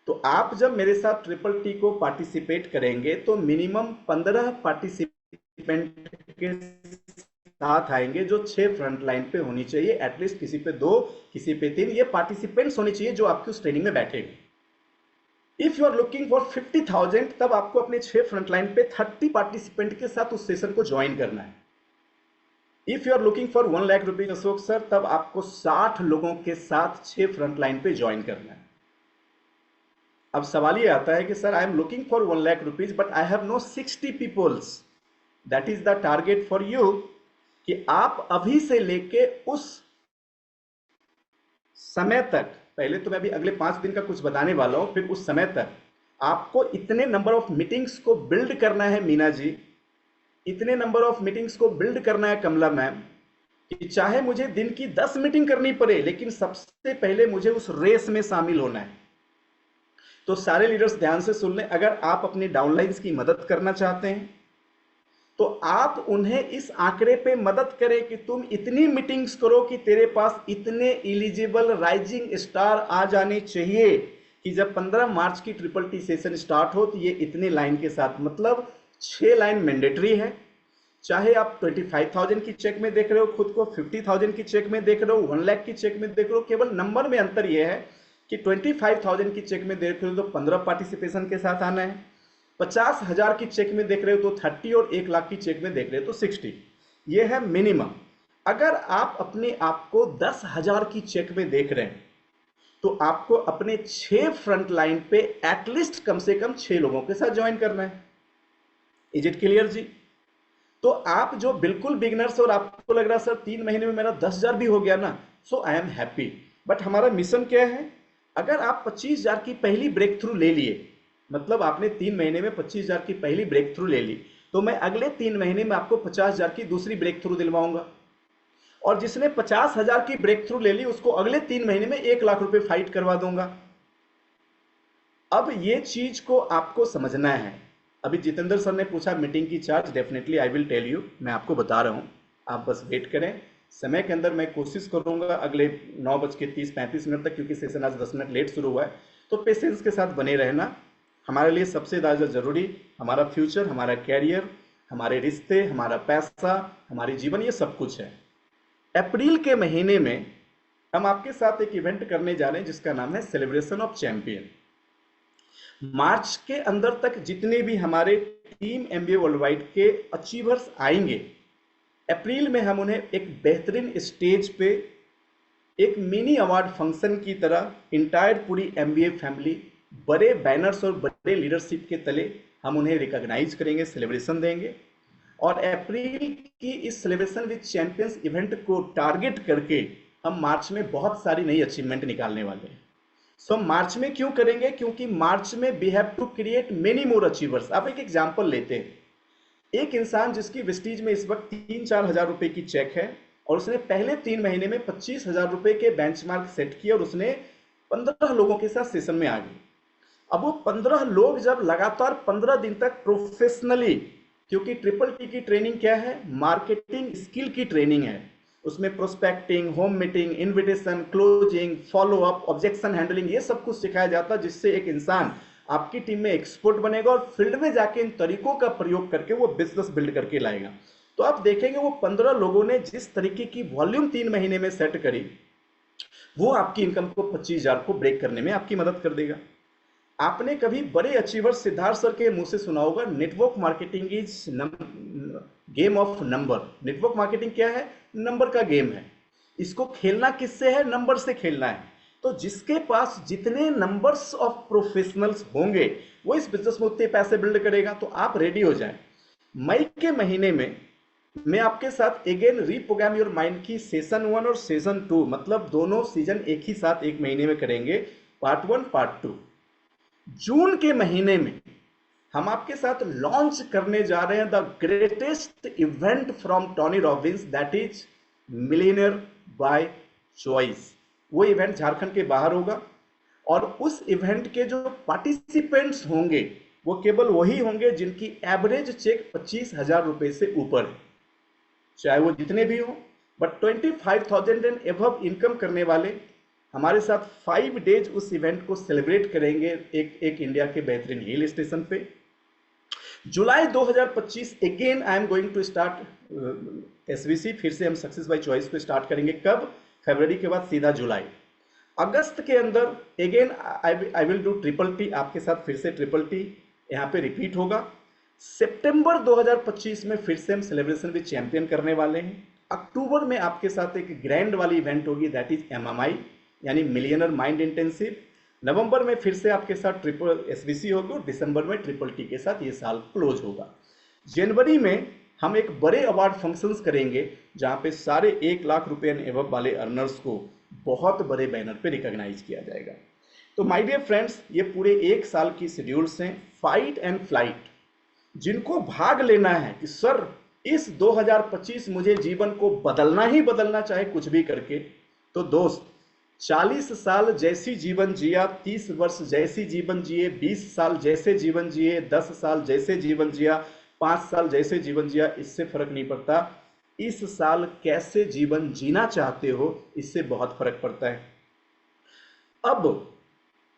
तो आप जब मेरे साथ ट्रिपल टी को पार्टिसिपेट करेंगे तो मिनिमम 15 पार्टिसिपेंट के साथ आएंगे जो 6 फ्रंट लाइन पे होनी चाहिए, एटलीस्ट किसी पे 2, किसी पे 3 ये पार्टिसिपेंट्स होने चाहिए जो आपकी उस ट्रेनिंग में बैठेंगे। If you are looking for 50,000, तब आपको अपने 6 फ्रंट लाइन पे 30 पार्टिसिपेंट के साथ उस सेशन को ज्वाइन करना है। If you are looking for 1 lakh rupees Ashok sir, तब आपको 60 लोगों के साथ 6 फ्रंट लाइन पे ज्वाइन करना है। अब सवाल ये आता है कि sir I am looking for 1 lakh rupees but I have no 60 peoples, that is the target for you, कि आप अभी से लेके उस समय तक, पहले तो मैं अभी अगले 5 दिन का कुछ बताने वाला हूं, फिर उस समय तक आपको इतने नंबर ऑफ मीटिंग्स को बिल्ड करना है मीना जी, इतने नंबर ऑफ मीटिंग्स को बिल्ड करना है कमला मैम, कि चाहे मुझे दिन की 10 मीटिंग करनी पड़े, लेकिन सबसे पहले मुझे उस रेस में शामिल होना है। तो सारे लीडर्स ध्यान से सुन लें, अगर आप अपनी डाउनलाइंस की मदद करना चाहते हैं तो आप उन्हें इस आंकड़े पे मदद करें कि तुम इतनी मीटिंग्स करो कि तेरे पास इतने एलिजिबल राइजिंग स्टार आ जाने चाहिए कि जब 15 मार्च की ट्रिपल टी सेशन स्टार्ट हो तो ये इतने लाइन के साथ, मतलब 6 लाइन मैंडेटरी है। चाहे आप 25,000 की चेक में देख रहे हो खुद को, 50,000 की चेक में देख रहे हो, 1 लाख की चेक में देख रहे हो, केवल नंबर में अंतर यह है कि 25,000 की चेक में देख रहे हो तो 15 पार्टिसिपेशन के साथ आना है, 50,000 की चेक में देख रहे हो तो 30 और 1 लाख की चेक में देख रहे हो तो 60। ये है मिनिमम। अगर आप अपने आप को 10,000 की चेक में देख रहे हैं तो आपको अपने 6 फ्रंट लाइन पे एटलीस्ट कम से कम 6 लोगों के साथ ज्वाइन करना है। इज इट क्लियर जी? तो आप जो बिल्कुल बिगनर्स और आपको लग रहा है सर 3 महीने में मेरा 10,000 भी हो गया ना, सो आई एम हैप्पी, बट हमारा मिशन क्या है? अगर आप 25,000 की पहली ब्रेक थ्रू ले लिए, मतलब आपने 3 महीने में 25,000 की पहली ब्रेक थ्रू ले ली, तो मैं अगले 3 महीने में आपको 50,000 की दूसरी ब्रेक थ्रू दिलवाऊंगा, और जिसने 50,000 की ब्रेक थ्रू ले ली उसको अगले 3 महीने में 1 लाख रुपए फाइट करवा दूंगा। अब ये चीज को आपको समझना है। अभी जितेंद्र सर ने पूछा मीटिंग की charge, definitely I will tell you, मैं आपको बता रहा हूं, आप बस वेट करें। समय के अंदर मैं कोशिश करूंगा अगले 9:30-35 तक, क्योंकि सेशन आज 10 मिनट लेट शुरू हुआ है, तो पेशेंस के साथ बने रहना। हमारे लिए सबसे ज़्यादा जरूरी हमारा फ्यूचर, हमारा कैरियर, हमारे रिश्ते, हमारा पैसा, हमारे जीवन, ये सब कुछ है। अप्रैल के महीने में हम आपके साथ एक इवेंट करने जा रहे हैं जिसका नाम है सेलिब्रेशन ऑफ चैंपियन। मार्च के अंदर तक जितने भी हमारे टीम एमबीए वर्ल्ड वाइड के अचीवर्स आएंगे, अप्रैल में हम उन्हें एक बेहतरीन स्टेज पे एक मिनी अवार्ड फंक्शन की तरह इंटायर पूरी एमबीए फैमिली बड़े बैनर्स और बड़े लीडरशिप के तले हम उन्हें रिकॉग्नाइज करेंगे, सेलिब्रेशन देंगे। और अप्रैल की इस सेलिब्रेशन विद चैंपियंस इवेंट को टारगेट करके हम मार्च में बहुत सारी नई अचीवमेंट निकालने वाले हैं। सो मार्च में क्यों करेंगे? क्योंकि मार्च में we have to create many more achievers. आप एक एग्जांपल लेते हैं, एक इंसान जिसकी वेस्टीज में इस वक्त 3-4 हजार रुपए की चेक है और उसने पहले 3 महीने में 25,000 रुपए के बेंचमार्क सेट किए और उसने 15 लोगों के साथ सेशन में आ गए। अब वो 15 लोग जब लगातार 15 दिन तक प्रोफेशनली, क्योंकि ट्रिपल टी की ट्रेनिंग क्या है? मार्केटिंग स्किल की ट्रेनिंग है। उसमें prospecting, home meeting, invitation, closing, follow up, objection handling, ये सब कुछ सिखाया जाता है, जिससे एक इंसान आपकी टीम में एक्सपर्ट बनेगा और फील्ड में जाके इन तरीकों का प्रयोग करके वो बिजनेस बिल्ड करके लाएगा। तो आप देखेंगे वो 15 लोगों ने जिस तरीके की वॉल्यूम 3 महीने में सेट करी, वो आपकी इनकम को 25,000 को ब्रेक करने में आपकी मदद कर देगा। आपने कभी बड़े अचीवर सिद्धार्थ सर के मुंह से सुना होगा, network marketing is game of number. Network marketing क्या है? नंबर का गेम है। इसको खेलना किससे है? नंबर से खेलना है। तो जिसके पास जितने नंबर्स ऑफ प्रोफेशनल्स होंगे वो इस बिजनेस में उतने पैसे बिल्ड करेगा। तो आप रेडी हो जाएं। मई के महीने में मैं आपके साथ अगेन रीप्रोग्राम योर माइंड की सेशन 1 और सेशन 2, मतलब दोनों सीजन एक ही साथ एक महीने में करेंगे, पार्ट 1 पार्ट 2। जून के महीने में हम आपके साथ लॉन्च करने जा रहे हैं the greatest event from Tony Robbins, that is millionaire by choice. वो इवेंट झारखंड के बाहर होगा और उस इवेंट के जो पार्टिसिपेंट्स होंगे वो केवल वही होंगे जिनकी एवरेज चेक 25,000 रुपए से ऊपर है, चाहे वो जितने भी हो। बट 25,000 एंड एबव इनकम करने वाले हमारे साथ 5 डेज उस इवेंट को सेलिब्रेट करेंगे एक इंडिया के बेहतरीन हिल स्टेशन पे। July 2025 again I am going to start SVC, फिर से हम सक्सेस बाय चॉइस को स्टार्ट करेंगे। कब? फरवरी के बाद सीधा जुलाई। अगस्त के अंदर again I will do triple T, आपके साथ फिर से ट्रिपल टी यहाँ पे रिपीट होगा। सितंबर 2025 में फिर से हम सेलिब्रेशन विद चैंपियन करने वाले हैं। अक्टूबर में आपके साथ एक ग्रैंड वाली इवेंट होगी, दैट इज एमएमआई यानी मिलियनर माइंड इंटेंसिव। नवंबर में फिर से आपके साथ ट्रिपल एसवीसी होगी और दिसंबर में ट्रिपल टी के साथ ये साल क्लोज होगा। जनवरी में हम एक बड़े अवार्ड फंक्शंस करेंगे जहां पे सारे 1 लाख रुपए एंड एबव वाले अर्नर्स को बहुत बड़े बैनर पे रिकॉग्नाइज किया जाएगा। तो माय डियर फ्रेंड्स, ये पूरे 1 साल की शेड्यूल्स हैं फाइट एंड फ्लाइट। जिनको भाग लेना है कि सर इस 2025 मुझे जीवन को बदलना ही बदलना, चाहे कुछ भी करके, तो दोस्त 40 साल जैसी जीवन जिया, 30 वर्ष जैसी जीवन जिए, 20 साल जैसे जीवन जिए, 10 साल जैसे जीवन जिया, 5 साल जैसे जीवन जिया, इससे फर्क नहीं पड़ता। इस साल कैसे जीवन जीना चाहते हो, इससे बहुत फर्क पड़ता है। अब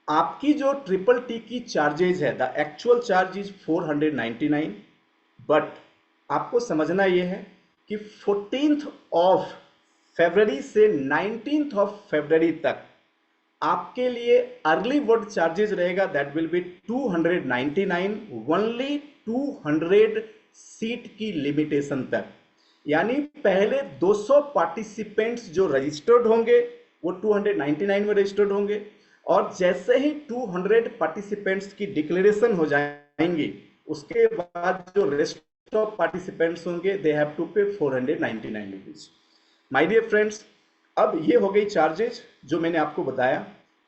आपकी जो ट्रिपल टी की चार्जेज है, the actual charge is 499, but आपको समझना यह है कि 14th ऑफ फरवरी से 19th ऑफ फरवरी तक आपके लिए अर्ली बर्ड चार्जेस रहेगा, that will be 299, only 200 seat की लिमिटेशन तक। यानी पहले 200 पार्टिसिपेंट्स जो रजिस्टर्ड होंगे वो 299 में रजिस्टर्ड होंगे, और जैसे ही 200 पार्टिसिपेंट्स की डिक्लेरेशन हो जाएंगी उसके बाद जो रेस्ट ऑफ पार्टिसिपेंट्स होंगे दे हैव टू पे 499 रुपीज। माय डियर फ्रेंड्स, अब ये हो गई चार्जेज जो मैंने आपको बताया।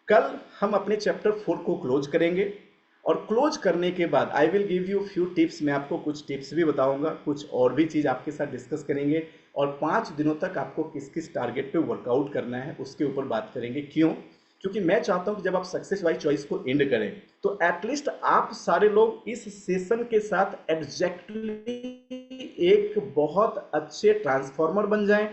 कल हम अपने चैप्टर 4 को क्लोज करेंगे और क्लोज करने के बाद I will give you few tips. मैं आपको कुछ टिप्स भी बताऊंगा, कुछ और भी चीज़ आपके साथ डिस्कस करेंगे, और 5 दिनों तक आपको किस किस टारगेट पे वर्कआउट करना है उसके ऊपर बात करेंगे। क्यों? क्योंकि मैं चाहता हूं कि जब आप सक्सेस बाय चॉइस को एंड करें तो एटलीस्ट आप सारे लोग इस सेशन के साथ एग्जैक्टली एक बहुत अच्छे ट्रांसफॉर्मर बन जाएं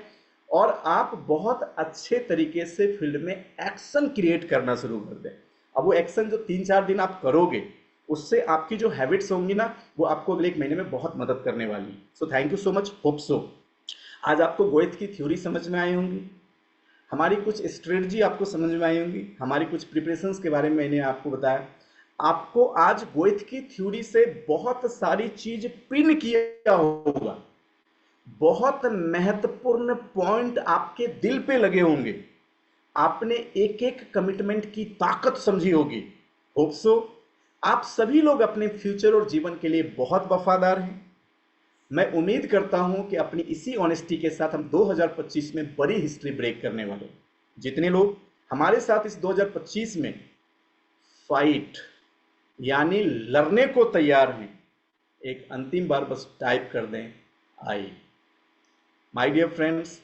और आप बहुत अच्छे तरीके से फील्ड में एक्शन क्रिएट करना शुरू कर दें। अब वो एक्शन जो 3-4 दिन आप करोगे उससे आपकी जो हैबिट्स होंगी ना, वो आपको अगले 1 महीने में बहुत मदद करने वाली। So thank you so much, hope so. आज आपको गोएथ की थ्योरी समझ में आई होंगी, हमारी कुछ स्ट्रेटजी आपको समझ में आई होंगी, हमारी कुछ प्रिपरेशंस के बारे में मैंने आपको बताया। आपको आज गोएथ की थ्योरी से बहुत सारी चीज पिन किया होगा, बहुत महत्वपूर्ण पॉइंट आपके दिल पे लगे होंगे, आपने एक एक कमिटमेंट की ताकत समझी होगी। होप सो आप सभी लोग अपने फ्यूचर और जीवन के लिए बहुत वफादार हैं। मैं उम्मीद करता हूं कि अपनी इसी ऑनेस्टी के साथ हम 2025 में बड़ी हिस्ट्री ब्रेक करने वाले। जितने लोग हमारे साथ इस 2025 में फाइट यानी लड़ने को तैयार हैं, एक अंतिम बार बस टाइप कर दें आई। माय डियर फ्रेंड्स,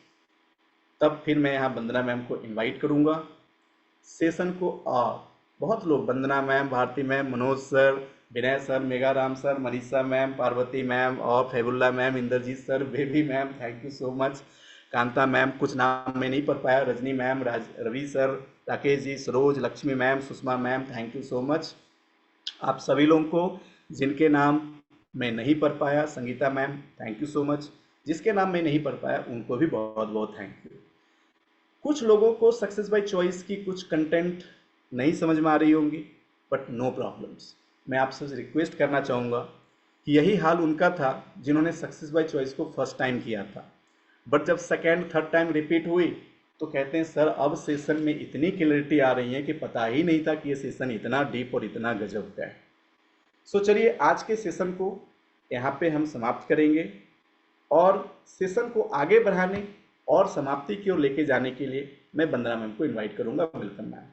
तब फिर मैं यहाँ वंदना मैम को इनवाइट करूँगा सेशन को। बहुत लोग, Vandana ma'am, Bharti ma'am, Manoj sir, Vinay sir, Megharam sir, Manisha ma'am, Parvati ma'am और Fabulla ma'am, Indrajeet sir, Baby ma'am, thank you so much, Kanta ma'am, कुछ नाम मैं नहीं पढ़ पाया, Rajni ma'am, Ravi sir, Rakesh ji, Saroj, Lakshmi ma'am, Sushma ma'am, thank you so much. आप सभी लोगों को जिनके नाम मैं नहीं पढ़ पाया, Sangeeta ma'am, thank you so much, जिसके नाम मैं नहीं पढ़ पाया उनको भी बहुत बहुत थैंक यू। कुछ लोगों को सक्सेस बाय चॉइस की कुछ कंटेंट नहीं समझ में आ रही होंगी, बट नो प्रॉब्लम्स। मैं आपसे रिक्वेस्ट करना चाहूँगा कि यही हाल उनका था जिन्होंने सक्सेस बाय चॉइस को फर्स्ट टाइम किया था, बट जब सेकेंड थर्ड टाइम रिपीट हुई तो कहते हैं सर अब सेशन में इतनी क्लैरिटी आ रही है कि पता ही नहीं था कि ये सेशन इतना डीप और इतना गजब का है। सो चलिए आज के सेशन को यहाँ पे हम समाप्त करेंगे, और सेशन को आगे बढ़ाने और समाप्ति की ओर लेके जाने के लिए मैं वंदना मैम को इनवाइट करूंगा। Welcome ma'am.